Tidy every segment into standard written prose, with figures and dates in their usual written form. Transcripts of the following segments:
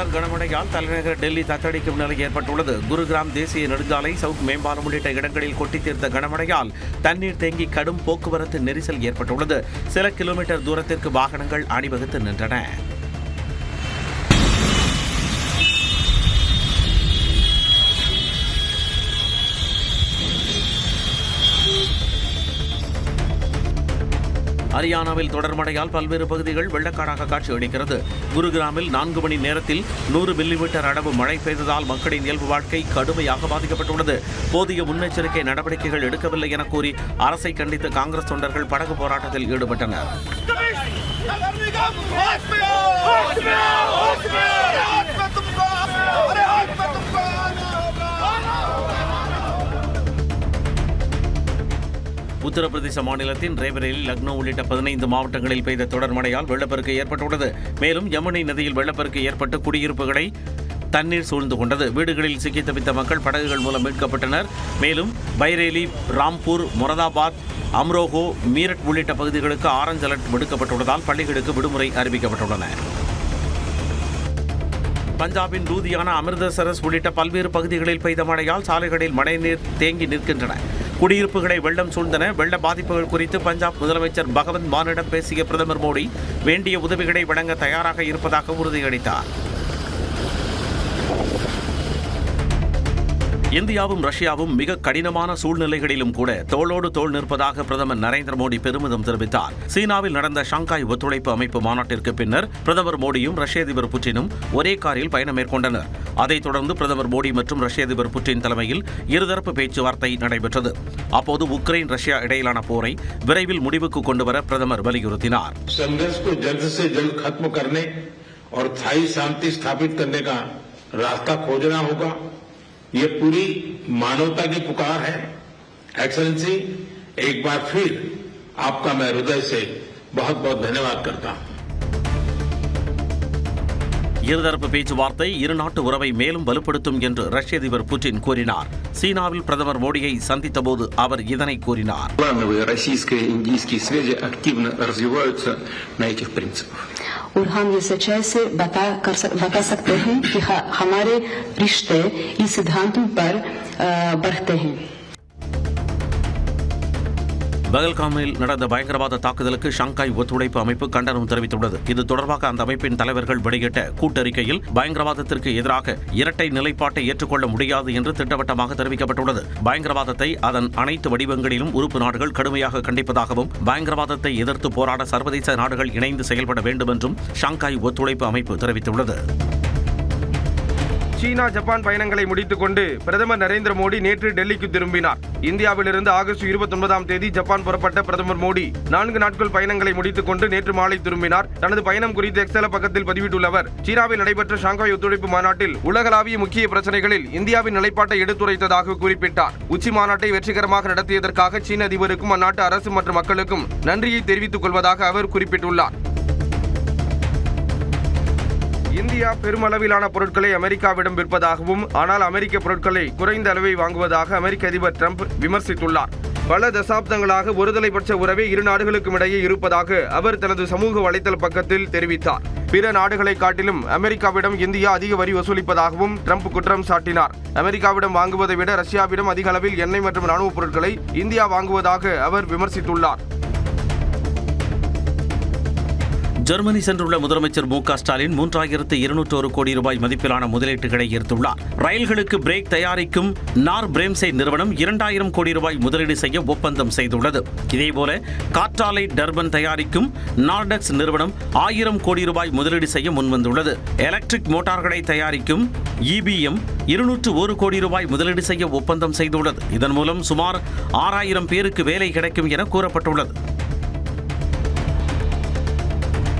தொடர் கனமழையால் தலைநகர் டெல்லி தத்தளிக்கும் நிலை ஏற்பட்டுள்ளது. குருகிராம் தேசிய நெடுஞ்சாலை, சவுத் மேம்பாலம் உள்ளிட்ட இடங்களில் கொட்டி தீர்த்த கனமழையால் தண்ணீர் தேங்கி கடும் போக்குவரத்து நெரிசல் ஏற்பட்டுள்ளது. சில கிலோமீட்டர் தூரத்திற்கு வாகனங்கள் அணிவகுத்து நின்றன. ஹரியானாவில் தொடர் மழையால் பல்வேறு பகுதிகள் வெள்ளக்காடாக காட்சியளிக்கிறது. குருகிராமில் 4 மணி நேரத்தில் 100 மில்லிமீட்டர் அளவு மழை பெய்ததால் மக்களின் இயல்பு வாழ்க்கை கடுமையாக பாதிக்கப்பட்டுள்ளது. போதிய முன்னெச்சரிக்கை நடவடிக்கைகள் எடுக்கவில்லை என கூறி அரசை கண்டித்து காங்கிரஸ் தொண்டர்கள் படகு போராட்டத்தில் ஈடுபட்டனர். உத்தரப்பிரதேச மாநிலத்தின் ரேபரேலி, லக்னோ உள்ளிட்ட 15 மாவட்டங்களில் பெய்த தொடர் மழையால் வெள்ளப்பெருக்கு ஏற்பட்டுள்ளது. மேலும் யமுனை நதியில் வெள்ளப்பெருக்கு ஏற்பட்டு குடியிருப்புகளை தண்ணீர் சூழ்ந்து கொண்டது. வீடுகளில் சிக்கி தவித்த மக்கள் படகுகள் மூலம் மீட்கப்பட்டனர். மேலும் பைரேலி, ராம்பூர், மொரதாபாத், அம்ரோகோ, மீரட் உள்ளிட்ட பகுதிகளுக்கு ஆரஞ்ச் அலர்ட் விடுக்கப்பட்டுள்ளதால் பள்ளிகளுக்கு விடுமுறை அறிவிக்கப்பட்டுள்ளன. பஞ்சாபின் லூதியானா, அமிர்தசரஸ் உள்ளிட்ட பல்வேறு பகுதிகளில் பெய்த மழையால் சாலைகளில் மழைநீர் தேங்கி நிற்கின்றன. குடியிருப்புகளை வெள்ளம் சூழ்ந்தன. வெள்ள பாதிப்புகள் குறித்து பஞ்சாப் முதலமைச்சர் பகவந்த் மானிடம் பேசிய பிரதமர் மோடி வேண்டிய உதவிகளை வழங்க தயாராக இருப்பதாக உறுதியளித்தார். இந்தியாவும் ரஷ்யாவும் மிக கடினமான சூழ்நிலைகளிலும் கூட தோளோடு தோள் நிற்பதாக பிரதமர் நரேந்திர மோடி பெருமிதம் தெரிவித்தார். சீனாவில் நடந்த ஷாங்காய் ஒத்துழைப்பு அமைப்பு மாநாட்டிற்கு பின்னர் பிரதமர் மோடியும் ரஷ்ய அதிபர் புட்டினும் ஒரே காரில் பயணம் மேற்கொண்டனர். அதைத் தொடர்ந்து பிரதமர் மோடி மற்றும் ரஷ்ய அதிபர் புட்டின் தலைமையில் இருதரப்பு பேச்சுவார்த்தை நடைபெற்றது. அப்போது உக்ரைன் ரஷ்யா இடையிலான போரை விரைவில் முடிவுக்கு கொண்டுவர பிரதமர் வலியுறுத்தினார். ये पूरी मानवता की पुकार है। एक्सेलेंसी, एक बार फिर आपका मैं हृदय से बहुत बहुत धन्यवाद करता हूं. இருதரப்பு பேச்சுவார்த்தை இருநாட்டு உறவை மேலும் வலுப்படுத்தும் என்று ரஷ்ய அதிபர் புட்டின் கூறினார். சீனாவில் பிரதமர் மோடியை சந்தித்த போது அவர் இதனை கூறினார். और हम ये सच्चाई से बता सकते हैं कि हमारे रिश्ते इस सिद्धांतों पर बढ़ते हैं. பகல்காமில் நடந்த பயங்கரவாத தாக்குதலுக்கு ஷாங்காய் ஒத்துழைப்பு அமைப்பு கண்டனம் தெரிவித்துள்ளது. இது தொடர்பாக அந்த அமைப்பின் தலைவர்கள் வெளியிட்ட கூட்டறிக்கையில் பயங்கரவாதத்திற்கு எதிராக இரட்டை நிலைப்பாட்டை ஏற்றுக்கொள்ள முடியாது என்று திட்டவட்டமாக தெரிவிக்கப்பட்டுள்ளது. பயங்கரவாதத்தை அதன் அனைத்து வடிவங்களிலும் உறுப்பு நாடுகள் கடுமையாக கண்டிப்பதாகவும் பயங்கரவாதத்தை எதிர்த்து போராட சர்வதேச நாடுகள் இணைந்து செயல்பட வேண்டும் என்றும் ஷாங்காய் ஒத்துழைப்பு அமைப்பு தெரிவித்துள்ளது. சீனா, ஜப்பான் பயணங்களை முடித்துக் கொண்டு பிரதமர் நரேந்திர மோடி நேற்று டெல்லிக்கு திரும்பினார். இந்தியாவிலிருந்து ஆகஸ்ட் 29ஆம் தேதி ஜப்பான் புறப்பட்ட பிரதமர் மோடி 4 நாட்கள் பயணங்களை முடித்துக் கொண்டு நேற்று மாலை திரும்பினார். தனது பயணம் குறித்து எக்ஸ் பக்கத்தில் பதிவிட்டுள்ள அவர், சீனாவில் நடைபெற்ற ஷாங்காய் ஒத்துழைப்பு மாநாட்டில் உலகளாவிய முக்கிய பிரச்சனைகளில் இந்தியாவின் நிலைப்பாட்டை எடுத்துரைத்ததாக குறிப்பிட்டார். உச்சி மாநாட்டை வெற்றிகரமாக நடத்தியதற்காக சீன அதிபருக்கும் அந்நாட்டு அரசு மற்றும் மக்களுக்கும் நன்றியை தெரிவித்துக் கொள்வதாக அவர் குறிப்பிட்டுள்ளார். இந்தியா பெருமளவிலான பொருட்களை அமெரிக்காவிடம் விற்பதாகவும், ஆனால் அமெரிக்க பொருட்களை குறைந்த அளவை வாங்குவதாக அமெரிக்க அதிபர் டிரம்ப் விமர்சித்துள்ளார். பல தசாப்தங்களாக ஒருதலைபட்ச உறவே இரு நாடுகளுக்கும் இடையே இருப்பதாக அவர் தனது சமூக வலைதள பக்கத்தில் தெரிவித்தார். பிற நாடுகளை காட்டிலும் அமெரிக்காவிடம் இந்தியா அதிக வரி வசூலிப்பதாகவும் டிரம்ப் குற்றம் சாட்டினார். அமெரிக்காவிடம் வாங்குவதை விட ரஷ்யாவிடம் அதிக அளவில் எண்ணெய் மற்றும் ராணுவ பொருட்களை இந்தியா வாங்குவதாக அவர் விமர்சித்துள்ளார். ஜெர்மனி சென்றுள்ள முதலமைச்சர் மு.க. ஸ்டாலின் 3201 கோடி ரூபாய் மதிப்பிலான முதலீட்டுகளை ஈர்த்துள்ளார். ரயில்களுக்கு பிரேக் தயாரிக்கும் நார் பிரேம்சே நிறுவனம் 2000 கோடி ரூபாய் முதலீடு செய்ய ஒப்பந்தம் செய்துள்ளது. இதேபோல காற்றாலை டர்பன் தயாரிக்கும் நார்டெக்ஸ் நிறுவனம் 1000 கோடி ரூபாய் முதலீடு செய்ய முன்வந்துள்ளது. எலக்ட்ரிக் மோட்டார்களை தயாரிக்கும் EBM 201 கோடி ரூபாய் முதலீடு செய்ய ஒப்பந்தம் செய்துள்ளது. இதன் மூலம் சுமார் 6000 பேருக்கு வேலை கிடைக்கும் என கூறப்பட்டுள்ளது.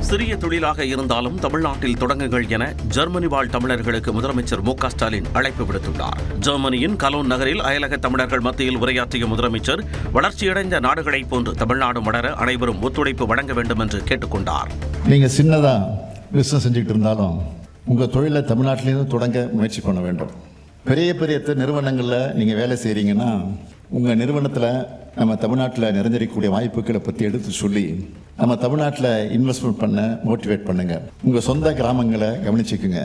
சிறிய தொழிலாக இருந்தாலும் தமிழ்நாட்டில் தொடங்குங்கள் என ஜெர்மனி வாழ் தமிழர்களுக்கு முதலமைச்சர் மு.க. ஸ்டாலின் அழைப்பு விடுத்துள்ளார். ஜெர்மனியின் கலோன் நகரில் அயலக தமிழர்கள் மத்தியில் உரையாற்றிய முதலமைச்சர், வளர்ச்சியடைந்த நாடுகளைப் போன்று தமிழ்நாடு வளர அனைவரும் ஒத்துழைப்பு வழங்க வேண்டும் என்று கேட்டுக்கொண்டார். நீங்க சின்னதா பிசினஸ் செஞ்சுட்டு இருந்தாலும் உங்க தொழிலை தமிழ்நாட்டிலேருந்து தொடங்க முயற்சி பண்ண வேண்டும். பெரிய பெரிய நிறுவனங்களில் நீங்க வேலை செய்றீங்கன்னா உங்க நிறுவனத்தில் நம்ம தமிழ்நாட்டில் நிறைஞ்சிருக்கக்கூடிய வாய்ப்புகளை பற்றி எடுத்து சொல்லி நம்ம தமிழ்நாட்டில் இன்வெஸ்ட்மெண்ட் பண்ண மோட்டிவேட் பண்ணுங்க. உங்கள் சொந்த கிராமங்களை கவனிச்சுக்குங்க.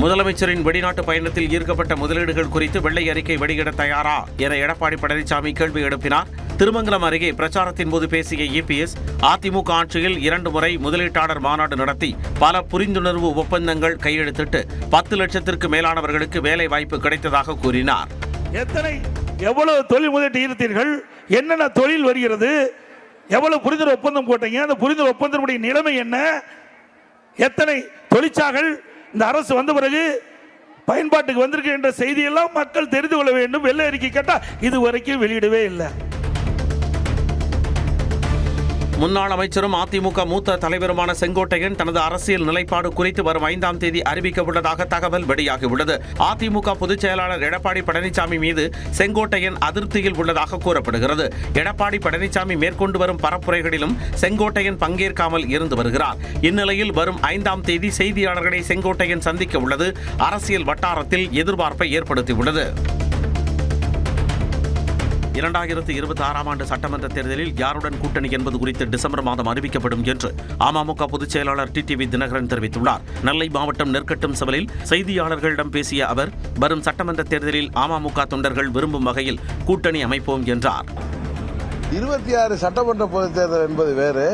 முதலமைச்சரின் வெளிநாட்டு பயணத்தில் ஈர்க்கப்பட்ட முதலீடுகள் குறித்து வெள்ளை அறிக்கை வெளியிட தயாரா என எடப்பாடி பழனிசாமி கேள்வி எழுப்பினார். திருமங்கலம் அருகே பிரச்சாரத்தின் போது பேசிய இபிஎஸ், அதிமுக ஆட்சியில் 2 முறை முதலீட்டாளர் மாநாடு நடத்தி பல புரிந்துணர்வு ஒப்பந்தங்கள் கையெழுத்திட்டு 10 லட்சத்திற்கு மேலானவர்களுக்கு வேலை வாய்ப்பு கிடைத்ததாக கூறினார். எவ்வளவு தொழில் முதலீட்டு ஈர்த்தீர்கள், என்னென்ன தொழில் வருகிறது, எவ்வளவு புரிந்துணர்வு ஒப்பந்தம் போட்டீங்க, அந்த புரிந்துணர்வு ஒப்பந்தமுடைய நிலைமை என்ன, எத்தனை தொழிற்சாலைகள் இந்த அரசு வந்த பிறகு பயன்பாட்டுக்கு வந்திருக்கு என்ற செய்தியெல்லாம் மக்கள் தெரிந்து கொள்ள வேண்டும். வெள்ளை அறிக்கை கேட்டா இதுவரைக்கும் வெளியிடவே இல்லை. முன்னாள் அமைச்சரும் அதிமுக மூத்த தலைவருமான செங்கோட்டையன் தனது அரசியல் நிலைப்பாடு குறித்து வரும் 5ஆம் தேதி அறிவிக்க உள்ளதாக தகவல் வெளியாகியுள்ளது. அதிமுக பொதுச் செயலாளர் எடப்பாடி பழனிசாமி மீது செங்கோட்டையன் அதிருப்தியில் உள்ளதாக கூறப்படுகிறது. எடப்பாடி பழனிசாமி மேற்கொண்டு வரும் பரப்புரைகளிலும் செங்கோட்டையன் பங்கேற்காமல் இருந்து வருகிறார். இந்நிலையில் வரும் 5ஆம் தேதி செய்தியாளர்களை செங்கோட்டையன் சந்திக்க உள்ளது அரசியல் வட்டாரத்தில் எதிர்பார்ப்பை ஏற்படுத்தியுள்ளது. 2026ஆம் ஆண்டு சட்டமன்ற தேர்தலில் யாருடன் கூட்டணி என்பது குறித்து டிசம்பர் மாதம் அறிவிக்கப்படும் என்று அமமுக பொதுச் செயலாளர் டிடிவி தினகரன் தெரிவித்துள்ளார். நெல்லை மாவட்டம் நெற்கட்டும் செவலில் செய்தியாளர்களிடம் பேசிய அவர், வரும் சட்டமன்ற தேர்தலில் அமமுக தொண்டர்கள் விரும்பும் வகையில் கூட்டணி அமைப்போம் என்றார். 26 சட்டமன்ற பொதுத் தேர்தல் என்பது வேறு.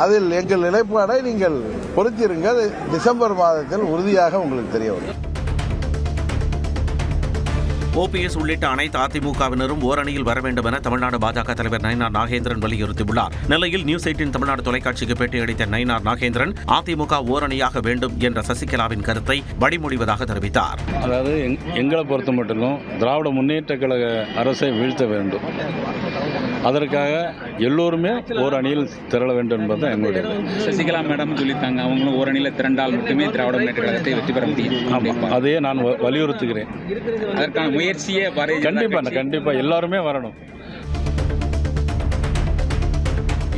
அதில் எங்கள் நிலைப்பாடை நீங்கள் பொறுத்திருங்கள். டிசம்பர் மாதத்தில் உறுதியாக உங்களுக்கு தெரிய வரும். ஓபிஎஸ் உள்ளிட்ட அனைத்து அதிமுகவினரும் ஓரணியில் வர வேண்டும் என தமிழ்நாடு பாஜக தலைவர் நயினார் நாகேந்திரன் வலியுறுத்தியுள்ளார். நெல்லையில் நியூஸ் 18 தமிழ்நாடு தொலைக்காட்சிக்கு பேட்டியளித்த நயினார் நாகேந்திரன், அதிமுக ஓரணியாக வேண்டும் என்ற சசிகலாவின் கருத்தை வழிமொழிவதாக தெரிவித்தார். அதாவது எங்களை பொறுத்த மட்டும் திராவிட முன்னேற்ற கழக அரசை வீழ்த்த வேண்டும், அதற்காக எல்லோருமே ஓரணியில் திரள வேண்டும் என்பது எங்களுடைய. சசிகலா மேடம் சொல்லித்தாங்க, அவங்களும் ஓரணியில் திரண்டால் மட்டுமே திராவிட முன்னேற்ற கழகத்தை வெற்றி பெற முடியும். அதையே நான் வலியுறுத்துகிறேன். அதற்கான முயற்சியே கண்டிப்பா எல்லாருமே வரணும்.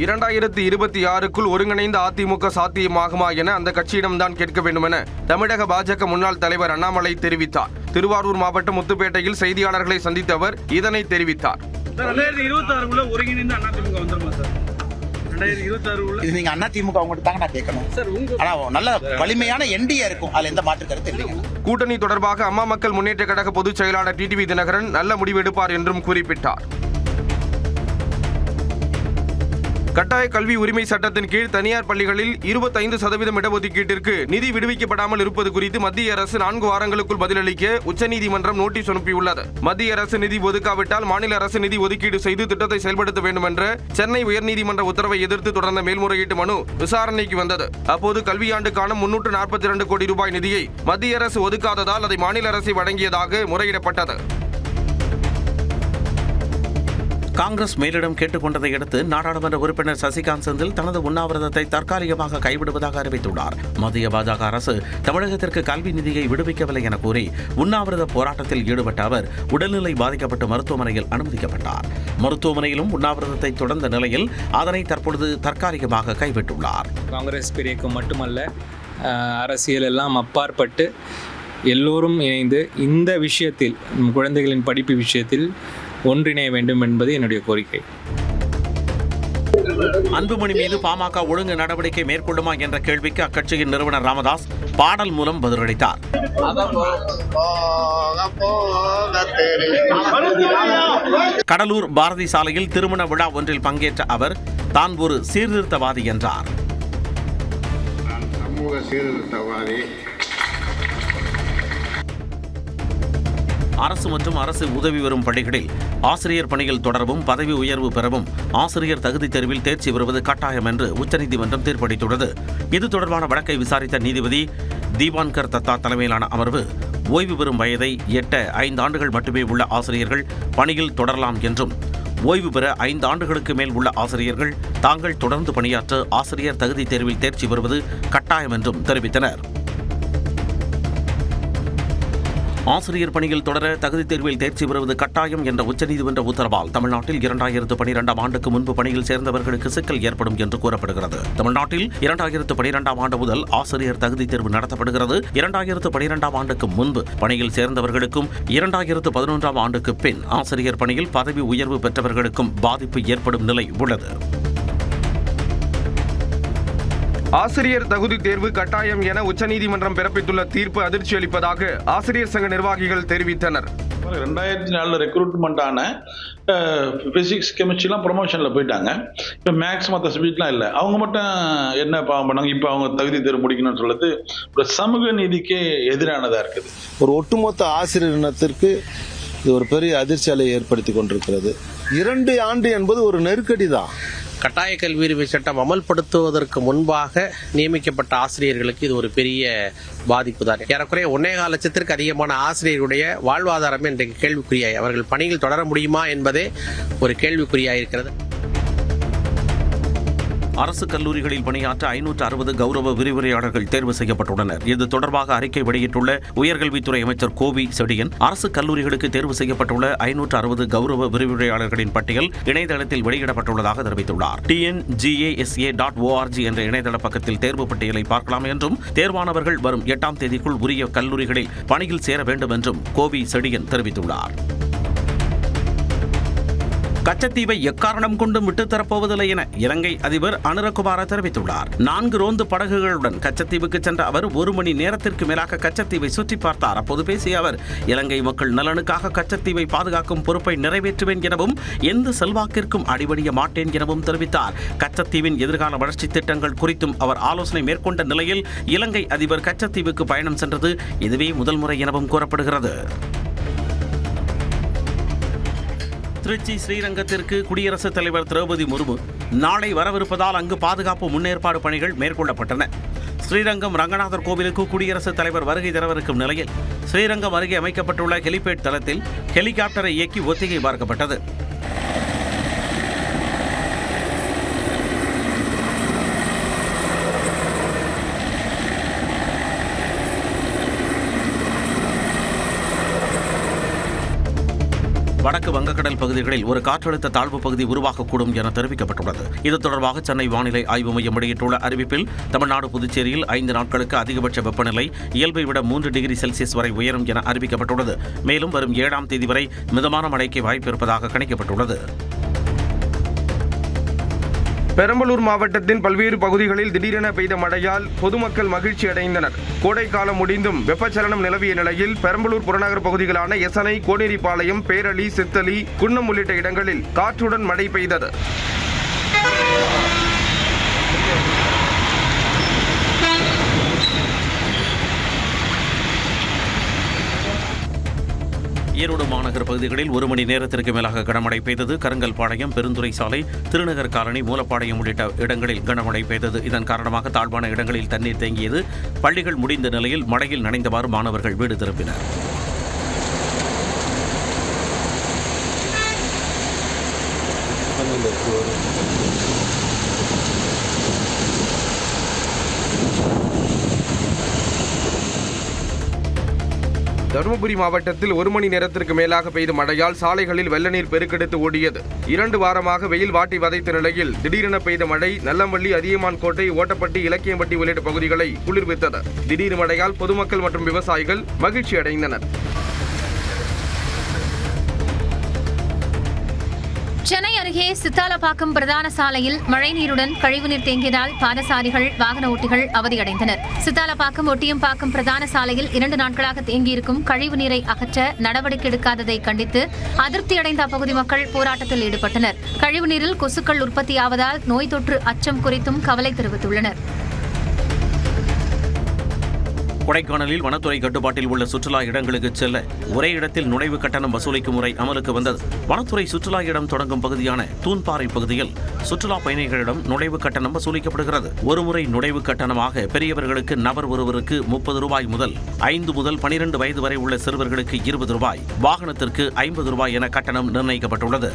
2026க்குள் ஒருங்கிணைந்த அதிமுக சாத்தியமாகுமா என அந்த கட்சியிடம்தான் கேட்க வேண்டும் என தமிழக பாஜக முன்னாள் தலைவர் அண்ணாமலை தெரிவித்தார். திருவாரூர் மாவட்டம் முத்துப்பேட்டையில் செய்தியாளர்களை சந்தித்த அவர் இதனை தெரிவித்தார். 2026க்குள்ள ஒருங்கிணைந்த அதிமுக வந்துருமா சார்? 2026க்குள்ள இது நீங்க அதிமுக அவங்ககிட்ட தாங்க நான் கேட்கணும் சார். ஆனா நல்ல வலிமையான என்டிஏ இருக்கும், அதுல எந்த மாற்று கருத்து இல்லைங்க. கூட்டணி தொடர்பாக அம்மா மக்கள் முன்னேற்ற கழக பொதுச் செயலாளர் டிடிவி தினகரன் நல்ல முடிவு எடுப்பார் என்றும் குறிப்பிட்டார். கட்டாய கல்வி உரிமை சட்டத்தின் கீழ் தனியார் பள்ளிகளில் 25% இடஒதுக்கீட்டிற்கு நிதி விடுவிக்கப்படாமல் இருப்பது குறித்து மத்திய அரசு 4 வாரங்களுக்குள் பதிலளிக்க உச்சநீதிமன்றம் நோட்டீஸ் அனுப்பியுள்ளது. மத்திய அரசு நிதி ஒதுக்காவிட்டால் மாநில அரசு நிதி ஒதுக்கீடு செய்து திட்டத்தை செயல்படுத்த வேண்டும் என்ற சென்னை உயர்நீதிமன்ற உத்தரவை எதிர்த்து தொடர்ந்த மேல்முறையீட்டு மனு விசாரணைக்கு வந்தது. அப்போது கல்வியாண்டுக்கான 342 கோடி ரூபாய் நிதியை மத்திய அரசு ஒதுக்காததால் அதை மாநில அரசு வழங்கியதாக முறையிடப்பட்டது. காங்கிரஸ் மேலிடம் கேட்டுக் கொண்டதை அடுத்து நாடாளுமன்ற உறுப்பினர் சசிகாந்த் செந்தில் தனது உண்ணாவிரதத்தை தற்காலிகமாக கைவிடுவதாக அறிவித்துள்ளார். மத்திய பாஜக அரசு தமிழகத்திற்கு கல்வி நிதியை விடுவிக்கவில்லை என கூறி உண்ணாவிரத போராட்டத்தில் ஈடுபட்ட அவர் உடல்நிலை பாதிக்கப்பட்டு மருத்துவமனையில் அனுமதிக்கப்பட்டார். மருத்துவமனையிலும் உண்ணாவிரதத்தை தொடர்ந்த நிலையில் அதனை தற்பொழுது தற்காலிகமாக கைவிட்டுள்ளார். காங்கிரஸ் பிரிவுக்கு மட்டுமல்ல, அரசியல் எல்லாம் அப்பாற்பட்டு எல்லோரும் இணைந்து இந்த விஷயத்தில், குழந்தைகளின் படிப்பு விஷயத்தில் ஒன்றிணைய வேண்டும் என்பது என்னுடைய கோரிக்கை. அன்புமணி மீது பாமக ஒழுங்கு நடவடிக்கை மேற்கொள்ளுமா என்ற கேள்விக்கு அக்கட்சியின் நிறுவனர் ராமதாஸ் பாடல் மூலம் பதிலளித்தார். கடலூர் பாரதி சாலையில் திருமண விழா ஒன்றில் பங்கேற்ற அவர் தான் ஒரு சீர்திருத்தவாதி என்றார். அரசு மற்றும் அரசு உதவி பெறும் பள்ளிகளில் ஆசிரியர் பணியில் தொடரவும் பதவி உயர்வு பெறவும் ஆசிரியர் தகுதி தேர்வில் தேர்ச்சி பெறுவது கட்டாயம் என்று உச்சநீதிமன்றம் தீர்ப்பளித்துள்ளது. இது தொடர்பான வழக்கை விசாரித்த நீதிபதி தீபான்கர் தத்தா தலைமையிலான அமர்வு, ஓய்வு பெறும் வயதை எட்ட 5 ஆண்டுகள் மட்டுமே உள்ள ஆசிரியர்கள் பணியில் தொடரலாம் என்றும், ஓய்வு பெற 5 ஆண்டுகளுக்கு மேல் உள்ள ஆசிரியர்கள் தாங்கள் தொடர்ந்து பணியாற்ற ஆசிரியர் தகுதி தேர்வில் தேர்ச்சி பெறுவது கட்டாயம் என்றும் தெரிவித்தனர். ஆசிரியர் பணியில் தொடர தகுதி தேர்வில் தேர்ச்சி பெறுவது கட்டாயம் என்ற உச்சநீதிமன்ற உத்தரவால் தமிழ்நாட்டில் 2012ஆம் ஆண்டுக்கு முன்பு பணியில் சேர்ந்தவர்களுக்கு சிக்கல் ஏற்படும் என்று கூறப்படுகிறது. தமிழ்நாட்டில் 2012ஆம் ஆண்டு முதல் ஆசிரியர் தகுதி தேர்வு நடத்தப்படுகிறது. 2012ஆம் ஆண்டுக்கு முன்பு பணியில் சேர்ந்தவர்களுக்கும் 2011ஆம் ஆண்டுக்கு பின் ஆசிரியர் பணியில் பதவி உயர்வு பெற்றவர்களுக்கும் பாதிப்பு ஏற்படும் நிலை உள்ளது. ஆசிரியர் தகுதி தேர்வு கட்டாயம் என உச்சநீதிமன்றம் பிறப்பித்துள்ள தீர்ப்பு அதிர்ச்சி அளிப்பதாக ஆசிரியர் சங்க நிர்வாகிகள் தெரிவித்தனர். 2004 ரெக்ரூட்மெண்ட் ஆன பிசிக்ஸ் கெமிஸ்ட்ரிலாம் ப்ரொமோஷனில் போயிட்டாங்க. இப்போ மேக்ஸ் மற்ற சப்ஜெக்ட்லாம் இல்லை. அவங்க மட்டும் என்ன பாவம் பண்ணாங்க? இப்போ அவங்க தகுதி தேர்வு முடிக்கணும்னு சொல்லுறது ஒரு சமூக நீதிக்கே எதிரானதாக இருக்குது. ஒரு ஒட்டுமொத்த ஆசிரியர் இனத்திற்கு இது ஒரு பெரிய அதிர்ச்சி அலையை ஏற்படுத்தி கொண்டிருக்கிறது. 2 ஆண்டு என்பது ஒரு நெருக்கடி தான். கட்டாய கல்வி உரிமை சட்டம் அமல்படுத்துவதற்கு முன்பாக நியமிக்கப்பட்ட ஆசிரியர்களுக்கு இது ஒரு பெரிய பாதிப்பு தான். ஏறக்குறைய 1.25 லட்சத்திற்கு அதிகமான ஆசிரியர்களுடைய வாழ்வாதாரமே இன்றைக்கு கேள்விக்குறியாய், அவர்கள் பணியில் தொடர முடியுமா என்பதே ஒரு கேள்விக்குறியாயிருக்கிறது. அரசு கல்லூரிகளில் பணியாற்ற 560 கௌரவ விரிவுரையாளர்கள் தேர்வு செய்யப்பட்டுள்ளனர். இது தொடர்பாக அறிக்கை வெளியிட்டுள்ள உயர்கல்வித்துறை அமைச்சர் கோவி செடியன், அரசு கல்லூரிகளுக்கு தேர்வு செய்யப்பட்டுள்ள 560 கௌரவ விரிவுரையாளர்களின் பட்டியல் இணையதளத்தில் வெளியிடப்பட்டுள்ளதாக தெரிவித்துள்ளார். tngasa.org என்ற இணையதள பக்கத்தில் தேர்வு பட்டியலை பார்க்கலாம் என்றும், தேர்வானவர்கள் வரும் 8ஆம் தேதிக்குள் உரிய கல்லூரிகளில் பணியில் சேர வேண்டும் என்றும் கோவி செடியன் தெரிவித்துள்ளார். கச்சத்தீவை எக்காரணம் கொண்டும் விட்டுத்தரப்போவதில்லை என இலங்கை அதிபர் அனுரகுமார தெரிவித்துள்ளார். 4 ரோந்து படகுகளுடன் கச்சத்தீவுக்கு சென்ற அவர் 1 மணி நேரத்திற்கு மேலாக கச்சத்தீவை சுற்றி பார்த்தார். அப்போது பேசிய அவர், இலங்கை மக்கள் நலனுக்காக கச்சத்தீவை பாதுகாக்கும் பொறுப்பை நிறைவேற்றுவேன் எனவும், எந்த செல்வாக்கிற்கும் அடிபணிய மாட்டேன் எனவும் தெரிவித்தார். கச்சத்தீவின் எதிர்கால வளர்ச்சி திட்டங்கள் குறித்தும் அவர் ஆலோசனை மேற்கொண்ட நிலையில் இலங்கை அதிபர் கச்சத்தீவுக்கு பயணம் சென்றது இதுவே முதல் முறை எனவும் கூறப்படுகிறது. திருச்சி ஸ்ரீரங்கத்திற்கு குடியரசுத் தலைவர் திரௌபதி முர்மு நாளை வரவிருப்பதால் அங்கு பாதுகாப்பு முன்னேற்பாடு பணிகள் மேற்கொள்ளப்பட்டன. ஸ்ரீரங்கம் ரங்கநாதர் கோவிலுக்கு குடியரசுத் தலைவர் வருகை தரவிருக்கும் நிலையில் ஸ்ரீரங்கம் அருகே அமைக்கப்பட்டுள்ள ஹெலிபேட் தளத்தில் ஹெலிகாப்டரை இயக்கி ஒத்திகை பார்க்கப்பட்டது. வடக்கு வங்கக்கடல் பகுதிகளில் ஒரு காற்றழுத்த தாழ்வு பகுதி உருவாகக்கூடும் என தெரிவிக்கப்பட்டுள்ளது. இது தொடர்பாக சென்னை வானிலை ஆய்வு மையம் வெளியிட்டுள்ள அறிவிப்பில், தமிழ்நாடு புதுச்சேரியில் 5 நாட்களுக்கு அதிகபட்ச வெப்பநிலை இயல்பை விட 3 டிகிரி செல்சியஸ் வரை உயரும் என அறிவிக்கப்பட்டுள்ளது. மேலும் வரும் 7ஆம் தேதி வரை மிதமான மழைக்கு வாய்ப்பு இருப்பதாக கணிக்கப்பட்டுள்ளது. பெரம்பலூர் மாவட்டத்தின் பல்வேறு பகுதிகளில் திடீரென பெய்த மழையால் பொதுமக்கள் மகிழ்ச்சி அடைந்தனர். கோடைக்காலம் முடிந்தும் வெப்பச்சலனம் நிலவிய நிலையில் பெரம்பலூர் புறநகர் பகுதிகளான எசனை, கோனேரிப்பாளையம், பேரளி, சித்தலி, குன்னம் உள்ளிட்ட இடங்களில் காற்றுடன் மழை பெய்தது. ஈரோடு மாநகர் பகுதிகளில் 1 மணி நேரத்திற்கு மேலாக கனமழை பெய்தது. கருங்கல்பாளையம், பெருந்துறை சாலை, திருநகர் காலனி, மூலப்பாளையம் உள்ளிட்ட இடங்களில் கனமழை பெய்தது. இதன் காரணமாக தாழ்வான இடங்களில் தண்ணீர் தேங்கியது. பள்ளிகள் முடிந்த நிலையில் மழையில் நனைந்தவாறு மாணவர்கள் வீடு திரும்பினர். தருமபுரி மாவட்டத்தில் 1 மணி நேரத்திற்கு மேலாக பெய்த மழையால் சாலைகளில் வெள்ள நீர் பெருக்கெடுத்து ஓடியது. 2 வாரமாக வெயில் வாட்டி வதைத்த நிலையில் திடீரென பெய்த மழை நல்லம்பள்ளி, அதியமான் கோட்டை, ஓட்டப்பட்டி, இலக்கியம்பட்டி உள்ளிட்ட பகுதிகளை குளிர்வித்தது. திடீர் மழையால் பொதுமக்கள் மற்றும் விவசாயிகள் மகிழ்ச்சி அடைந்தனர். சென்னை அருகே சித்தாலப்பாக்கம் பிரதான சாலையில் மழைநீருடன் கழிவுநீர் தேங்கியதால் பாதசாரிகள், வாகன ஓட்டிகள் அவதியடைந்தனர். சித்தாலப்பாக்கம் ஒட்டியம்பாக்கம் பிரதான சாலையில் 2 நாட்களாக தேங்கியிருக்கும் கழிவுநீரை அகற்ற நடவடிக்கை எடுக்காததை கண்டித்து அதிருப்தியடைந்த அப்பகுதி மக்கள் போராட்டத்தில் ஈடுபட்டனர். கழிவுநீரில் கொசுக்கள் உற்பத்தியாவதால் நோய் தொற்று அச்சம் குறித்தும் கவலை தெரிவித்துள்ளனர். கொடைக்கானலில் வனத்துறை கட்டுப்பாட்டில் உள்ள சுற்றுலா இடங்களுக்கு செல்ல ஒரே இடத்தில் நுழைவு கட்டணம் வசூலிக்கும் முறை அமலுக்கு வந்தது. வனத்துறை சுற்றுலா இடம் தொடங்கும் பகுதியான தூன்பாறை பகுதியில் சுற்றுலா பயணிகளிடம் நுழைவு கட்டணம் வசூலிக்கப்படுகிறது. ஒருமுறை நுழைவு கட்டணமாக பெரியவர்களுக்கு நபர் ஒருவருக்கு 30 ரூபாய் முதல் 5 முதல் 12 வயது வரை உள்ள சிறுவர்களுக்கு 20 ரூபாய், வாகனத்திற்கு 50 ரூபாய் என கட்டணம் நிர்ணயிக்கப்பட்டுள்ளது.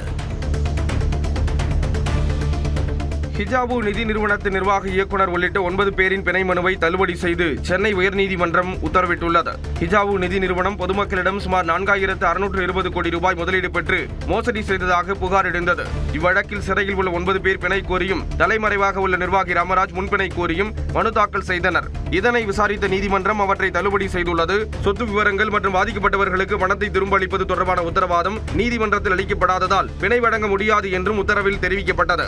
ஹிஜாபு நிதி நிறுவனத்தின் நிர்வாக இயக்குநர் உள்ளிட்ட 9 பேரின் பிணை மனுவை தள்ளுபடி செய்து சென்னை உயர்நீதிமன்றம் உத்தரவிட்டுள்ளது. ஹிஜாபு நிதி நிறுவனம் பொதுமக்களிடம் சுமார் 4620 கோடி ரூபாய் முதலீடு பெற்று மோசடி செய்ததாக புகார் எழுந்தது. இவ்வழக்கில் சிறையில் உள்ள 9 பேர் பிணை கோரியும் தலைமறைவாக உள்ள நிர்வாகி ராமராஜ் முன்பிணை கோரியும் மனு தாக்கல் செய்தனர். இதனை விசாரித்த நீதிமன்றம் அவற்றை தள்ளுபடி செய்துள்ளது. சொத்து விவரங்கள் மற்றும் பாதிக்கப்பட்டவர்களுக்கு பணத்தை திரும்ப அளிப்பது தொடர்பான உத்தரவாதம் நீதிமன்றத்தில் அளிக்கப்படாததால் பிணை வழங்க முடியாது என்றும் உத்தரவில் தெரிவிக்கப்பட்டது.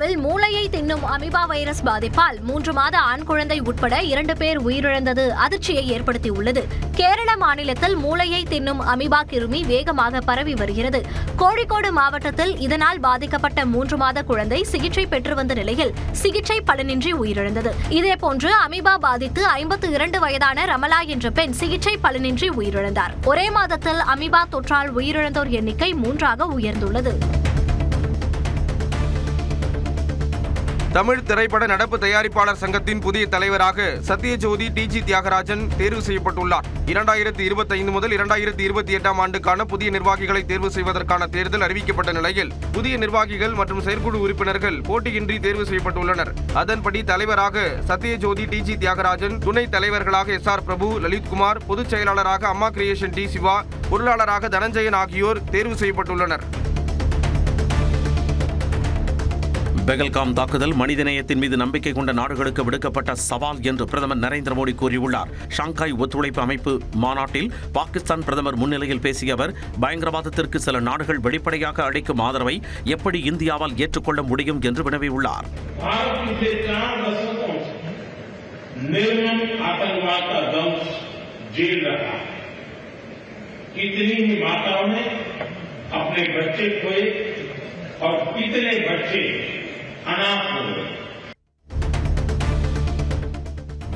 இந்தியாவில் மூளையை தின்னும் அமீபா வைரஸ் பாதிப்பால் 3 மாத ஆண் குழந்தை உட்பட 2 பேர் உயிரிழந்தது அதிர்ச்சியை ஏற்படுத்தியுள்ளது. கேரள மாநிலத்தில் மூளையை தின்னும் அமீபா கிருமி வேகமாக பரவி வருகிறது. கோழிக்கோடு மாவட்டத்தில் இதனால் பாதிக்கப்பட்ட 3 மாத குழந்தை சிகிச்சை பெற்று வந்த நிலையில் சிகிச்சை பலனின்றி உயிரிழந்தது. இதேபோன்று அமீபா பாதித்து 52 வயதான ரமலா என்ற பெண் சிகிச்சை பலனின்றி உயிரிழந்தார். ஒரே மாதத்தில் அமீபா தொற்றால் உயிரிழந்தோர் எண்ணிக்கை 3ஆக உயர்ந்துள்ளது. தமிழ் திரைப்பட நடப்பு தயாரிப்பாளர் சங்கத்தின் புதிய தலைவராக சத்யஜோதி டிஜி தியாகராஜன் தேர்வு செய்யப்பட்டுள்ளார். 2025 முதல் 2028 ஆண்டுக்கான புதிய நிர்வாகிகளை தேர்வு செய்வதற்கான தேர்தல் அறிவிக்கப்பட்ட நிலையில் புதிய நிர்வாகிகள் மற்றும் செயற்குழு உறுப்பினர்கள் போட்டியின்றி தேர்வு செய்யப்பட்டுள்ளனர். அதன்படி தலைவராக சத்யஜோதி டிஜி தியாகராஜன், துணைத் தலைவர்களாக SR பிரபு, லலித்குமார், பொதுச் செயலாளராக அம்மா கிரியேஷன் டி சிவா, பொருளாளராக தனஞ்சயன் ஆகியோர் தேர்வு செய்யப்பட்டுள்ளனர். பெகல்காம் தாக்குதல் மனிதநேயத்தின் மீது நம்பிக்கை கொண்ட நாடுகளுக்கு விடுக்கப்பட்ட சவால் என்று பிரதமர் நரேந்திர மோடி கூறியுள்ளார். ஷாங்காய் ஒத்துழைப்பு அமைப்பு மாநாட்டில் பாகிஸ்தான் பிரதமர் முன்னிலையில் பேசிய அவர், பயங்கரவாதத்திற்கு சில நாடுகள் வெளிப்படையாக அளிக்கும் ஆதரவை எப்படி இந்தியாவால் ஏற்றுக்கொள்ள முடியும் என்று வினவியுள்ளார்.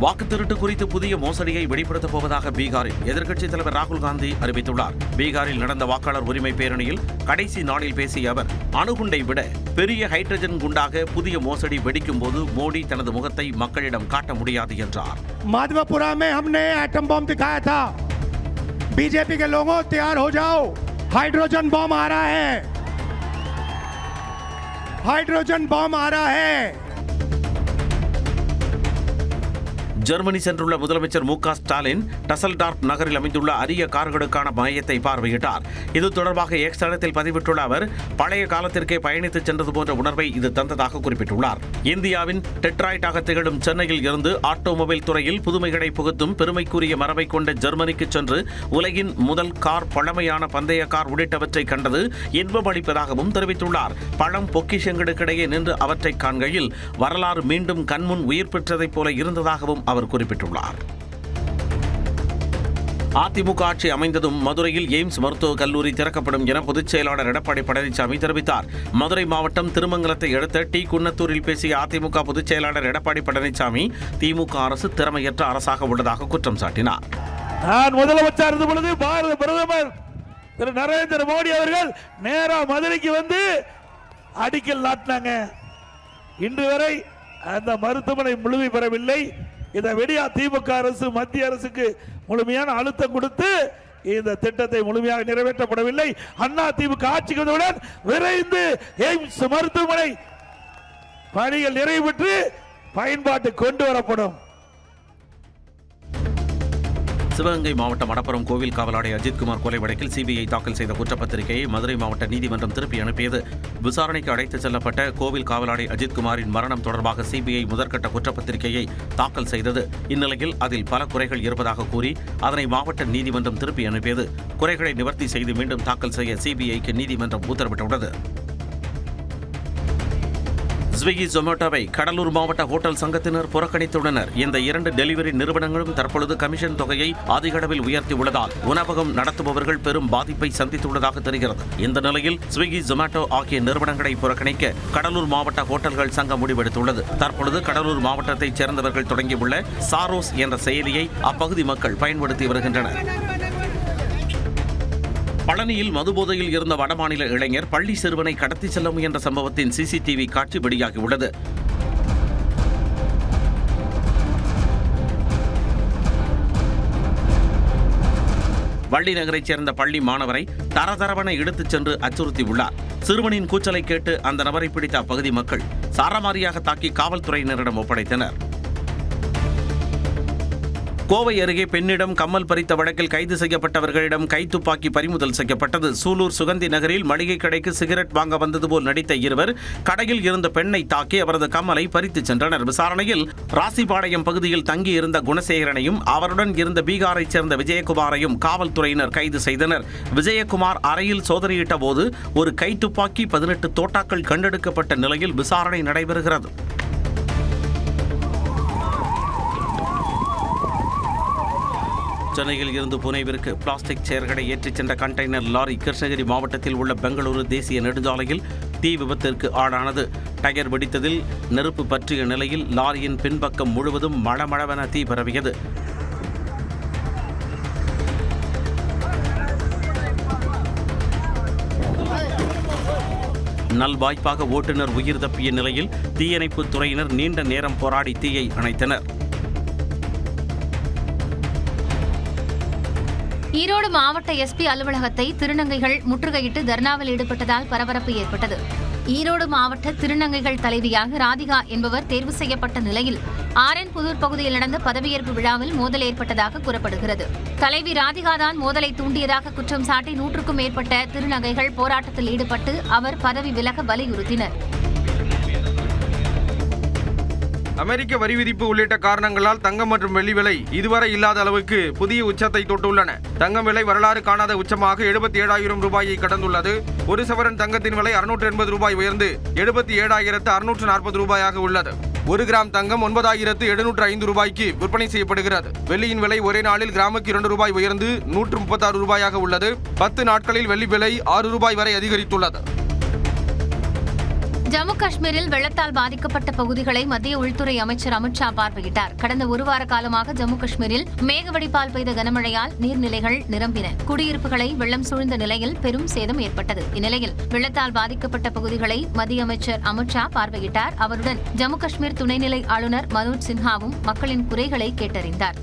வாக்கு திருட்டு குறித்து புதிய மோசடியை வெளிப்படுத்தப் போவதாக பீகாரில் எதிர்க்கட்சித் தலைவர் ராகுல் காந்தி அறிவித்துள்ளார். பீகாரில் நடந்த வாக்காளர் உரிமை பேரணியில் கடைசி நாளில் பேசிய அவர், அணுகுண்டை விட பெரிய ஹைட்ரஜன் குண்டாக புதிய மோசடி வெடிக்கும் போது மோடி தனது முகத்தை மக்களிடம் காட்ட முடியாது என்றார். माधवपुरा में हमने एटम बम दिखाया था. बीजेपी के लोगों तैयार हो जाओ, हाइड्रोजन बम आ रहा है, हाइड्रोजन बम आ रहा है. ஜெர்மனி சென்றுள்ள முதலமைச்சர் மு.க. ஸ்டாலின் டசல்டார்ப் நகரில் அமைந்துள்ள அரிய கார்களுக்கான மையத்தை பார்வையிட்டார். இது தொடர்பாக எக்ஸ் தளத்தில் பதிவிட்டுள்ள அவர், பழைய காலத்திற்கே பயணித்துச் சென்றது போன்ற உணர்வை இது தந்ததாக குறிப்பிட்டுள்ளார். இந்தியாவின் டெட்ராய்டாக திகழும் சென்னையில் இருந்து ஆட்டோமொபைல் துறையில் புதுமைகளை புகுத்தும் பெருமைக்குரிய மரபை கொண்ட ஜெர்மனிக்கு சென்று உலகின் முதல் கார், பழமையான பந்தய கார் உள்ளிட்டவற்றை கண்டது இன்பமளிப்பதாகவும் தெரிவித்துள்ளார். பழம் பொக்கிஷங்களுக்கிடையே நின்று அவற்றை காண்கையில் வரலாறு மீண்டும் கண்முன் உயிர் பெற்றதைப் போல இருந்ததாகவும் அவர் குறிப்பிட்டுள்ளார். அதிமுக ஆட்சி அமைந்ததும் மதுரையில் எய்ம்ஸ் மருத்துவக் கல்லூரி திறக்கப்படும் என பொதுச் செயலாளர் எடப்பாடி பழனிசாமி தெரிவித்தார். மதுரை மாவட்டம் திருமங்கலத்தை அடுத்த டி குன்னத்தூரில் பேசிய அதிமுக பொதுச் செயலாளர் எடப்பாடி பழனிசாமி, திமுக அரசு திறமையற்ற அரசாக உள்ளதாக குற்றம் சாட்டினார். நான் முதலமைச்சர் இருந்த பொழுது பாரத பிரதமர் திரு நரேந்திர மோடி அவர்கள் நேரா மதுரைக்கு வந்து அடிக்கல் நாட்டினாங்க. இன்று வரை அந்த மருத்துவமனை முழுமை பெறவில்லை. இதை வெடியா திமுக அரசு மத்திய அரசுக்கு முழுமையான அழுத்தம் கொடுத்து இந்த திட்டத்தை முழுமையாக நிறைவேற்றப்படவில்லை. அண்ணா திமுக ஆட்சிக்கு வந்தவுடன் விரைந்து எய்ம்ஸ் மருத்துவமனை பணிகள் நிறைவேற்றி பயன்பாட்டுக்கு கொண்டு வரப்படும். சிவகங்கை மாவட்டம் மடப்புறம் கோவில் காவலாளி அஜித்குமார் கொலை வழக்கில் சிபிஐ தாக்கல் செய்த குற்றப்பத்திரிகையை மதுரை மாவட்ட நீதிமன்றம் திருப்பி அனுப்பியது. விசாரணைக்கு அழைத்துச் செல்லப்பட்ட கோவில் காவலாளி அஜித்குமாரின் மரணம் தொடர்பாக சிபிஐ முதற்கட்ட குற்றப்பத்திரிகையை தாக்கல் செய்தது. இந்நிலையில் அதில் பல குறைகள் இருப்பதாக கூறி அதனை மாவட்ட நீதிமன்றம் திருப்பி அனுப்பியது. குறைகளை நிவர்த்தி செய்து மீண்டும் தாக்கல் செய்ய சிபிஐக்கு நீதிமன்றம் உத்தரவிட்டுள்ளது. ஸ்விக்கி, ஜொமேட்டோவை கடலூர் மாவட்ட ஹோட்டல் சங்கத்தினர் புறக்கணித்துள்ளனர். இந்த 2 டெலிவரி நிறுவனங்களும் தற்பொழுது கமிஷன் தொகையை அதிக அளவில் உயர்த்தியுள்ளதால் உணவகம் நடத்துபவர்கள் பெரும் பாதிப்பை சந்தித்துள்ளதாக தெரிகிறது. இந்த நிலையில் ஸ்விக்கி, ஜொமேட்டோ ஆகிய நிறுவனங்களை புறக்கணிக்க கடலூர் மாவட்ட ஹோட்டல்கள் சங்கம் முடிவெடுத்துள்ளது. தற்பொழுது கடலூர் மாவட்டத்தைச் சேர்ந்தவர்கள் தொடங்கியுள்ள சாரோஸ் என்ற செயலியை அப்பகுதி மக்கள் பயன்படுத்தி வருகின்றனர். பழனியில் மதுபோதையில் இருந்த வடமாநில இளைஞர் பள்ளி சிறுவனை கடத்தி செல்ல முயன்ற சம்பவத்தின் சிசிடிவி காட்சி வெளியாகியுள்ளது. வள்ளி நகரைச் சேர்ந்த பள்ளி மாணவரை தரதரவென இழுத்துச் சென்று அச்சுறுத்தியுள்ளார். சிறுவனின் கூச்சலை கேட்டு அந்த நபரை பிடித்த அப்பகுதி மக்கள் சாரமாரியாக தாக்கி காவல்துறையினரிடம் ஒப்படைத்தனர். கோவை அருகே பெண்ணிடம் கம்மல் பறித்த வழக்கில் கைது செய்யப்பட்டவர்களிடம் கைத்துப்பாக்கி பறிமுதல் செய்யப்பட்டது. சூலூர் சுகந்தி நகரில் மளிகை கடைக்கு சிகரெட் வாங்க வந்தது போல் நடித்த இருவர் கடையில் இருந்த பெண்ணை தாக்கி அவரது கம்மலை பறித்துச் சென்றனர். விசாரணையில் ராசிபாளையம் பகுதியில் தங்கியிருந்த குணசேகரனையும் அவருடன் இருந்த பீகாரைச் சேர்ந்த விஜயகுமாரையும் காவல்துறையினர் கைது செய்தனர். விஜயகுமார் அறையில் சோதனையிட்ட போது ஒரு கைத்துப்பாக்கி 18 தோட்டாக்கள் கண்டெடுக்கப்பட்ட நிலையில் விசாரணை நடைபெறுகிறது. சென்னையில் இருந்து புனேவிற்கு பிளாஸ்டிக் சேர்களை ஏற்றிச் சென்ற கண்டெய்னர் லாரி கிருஷ்ணகிரி மாவட்டத்தில் உள்ள பெங்களூரு தேசிய நெடுஞ்சாலையில் தீ விபத்திற்கு ஆளானது. டயர் வெடித்ததில் நெருப்பு பற்றிய நிலையில் லாரியின் பின்பக்கம் முழுவதும் மளமளவென தீ பரவியது. நல்வாய்ப்பாக ஓட்டுநர் உயிர் தப்பிய நிலையில் தீயணைப்பு துறையினர் நீண்ட நேரம் போராடி தீயை அணைத்தனர். ஈரோடு மாவட்ட எஸ்பி அலுவலகத்தை திருநங்கைகள் முற்றுகையிட்டு தர்ணாவில் ஈடுபட்டதால் பரபரப்பு ஏற்பட்டது. ஈரோடு மாவட்ட திருநங்கைகள் தலைவியாக ராதிகா என்பவர் தேர்வு செய்யப்பட்ட நிலையில் ஆரன்புதூர் பகுதியில் நடந்த பதவியேற்பு விழாவில் மோதல் ஏற்பட்டதாக கூறப்படுகிறது. தலைவி ராதிகாதான் மோதலை தூண்டியதாக குற்றம் சாட்டி 100க்கும் மேற்பட்ட திருநங்கைகள் போராட்டத்தில் ஈடுபட்டு அவர் பதவி விலக வலியுறுத்தினர். அமெரிக்க வரி விதிப்பு உள்ளிட்ட காரணங்களால் தங்கம் மற்றும் வெள்ளி விலை இதுவரை இல்லாத அளவுக்கு புதிய உச்சத்தை தொட்டுள்ளன. தங்கம் விலை வரலாறு காணாத உச்சமாக 77,000 ரூபாயை கடந்துள்ளது. ஒரு சவரன் தங்கத்தின் விலை 680 ரூபாய் உயர்ந்து 77,640 ரூபாயாக உள்ளது. 1 கிராம் தங்கம் 9,705 ரூபாய்க்கு விற்பனை செய்யப்படுகிறது. வெள்ளியின் விலை ஒரே நாளில் கிராமுக்கு 2 ரூபாய் உயர்ந்து 136 ரூபாயாக உள்ளது. 10 நாட்களில் வெள்ளி விலை 6 ரூபாய் வரை அதிகரித்துள்ளது. ஜம்மு காஷ்மீரில் வெள்ளத்தால் பாதிக்கப்பட்ட பகுதிகளை மத்திய உள்துறை அமைச்சர் அமித்ஷா பார்வையிட்டார். கடந்த ஒரு வார காலமாக ஜம்மு காஷ்மீரில் மேகவடிப்பால் பெய்த கனமழையால் நீர்நிலைகள் நிரம்பின. குடியிருப்புகளை வெள்ளம் சூழ்ந்த நிலையில் பெரும் சேதம் ஏற்பட்டது. இந்நிலையில் வெள்ளத்தால் பாதிக்கப்பட்ட பகுதிகளை மத்திய அமைச்சர் அமித்ஷா பார்வையிட்டார். அவருடன் ஜம்மு காஷ்மீர் துணைநிலை ஆளுநர் மனோஜ் சின்ஹாவும் மக்களின் குறைகளை கேட்டறிந்தார்.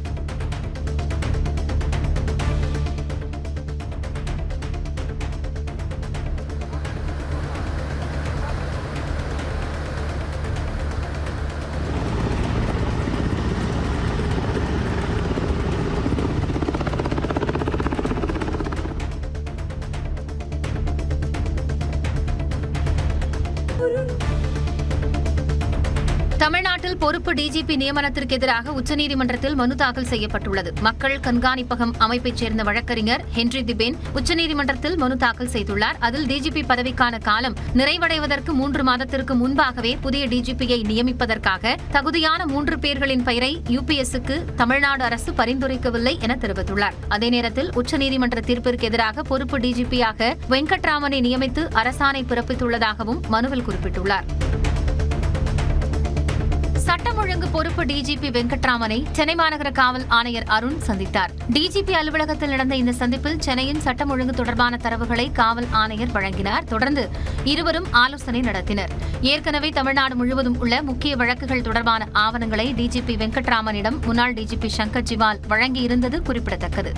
தமிழ்நாட்டில் பொறுப்பு டிஜிபி நியமனத்திற்கு எதிராக உச்சநீதிமன்றத்தில் மனு தாக்கல் செய்யப்பட்டுள்ளது. மக்கள் கண்காணிப்பகம் அமைப்பைச் சேர்ந்த வழக்கறிஞர் ஹென்றி திபேன் உச்சநீதிமன்றத்தில் மனு தாக்கல் செய்துள்ளார். அதில் டிஜிபி பதவிக்கான காலம் நிறைவடைவதற்கு 3 மாதத்திற்கு முன்பாகவே புதிய டிஜிபியை நியமிப்பதற்காக தகுதியான 3 பேர்களின் பெயரை யுபிஎஸ்க்கு தமிழ்நாடு அரசு பரிந்துரைக்கவில்லை என தெரிவித்துள்ளார். அதே நேரத்தில் உச்சநீதிமன்ற தீர்ப்பிற்கு எதிராக பொறுப்பு டிஜிபியாக வெங்கட்ராமனை நியமித்து அரசாணை பிறப்பித்துள்ளதாகவும் மனுவில் குறிப்பிட்டுள்ளார். சட்டம் ஒழுங்கு பொறுப்பு டிஜிபி வெங்கட்ராமனை சென்னை மாநகர காவல் ஆணையர் அருண் சந்தித்தார். டிஜிபி அலுவலகத்தில் நடந்த இந்த சந்திப்பில் சென்னையின் சட்டம் ஒழுங்கு தொடர்பான தரவுகளை காவல் ஆணையர் வழங்கினார். தொடர்ந்து இருவரும் ஆலோசனை நடத்தினர். ஏற்கனவே தமிழ்நாடு முழுவதும் உள்ள முக்கிய வழக்குகள் தொடர்பான ஆவணங்களை டிஜிபி வெங்கட்ராமனிடம் முன்னாள் டிஜிபி சங்கர் ஜிவால் வழங்கியிருந்தது குறிப்பிடத்தக்கது.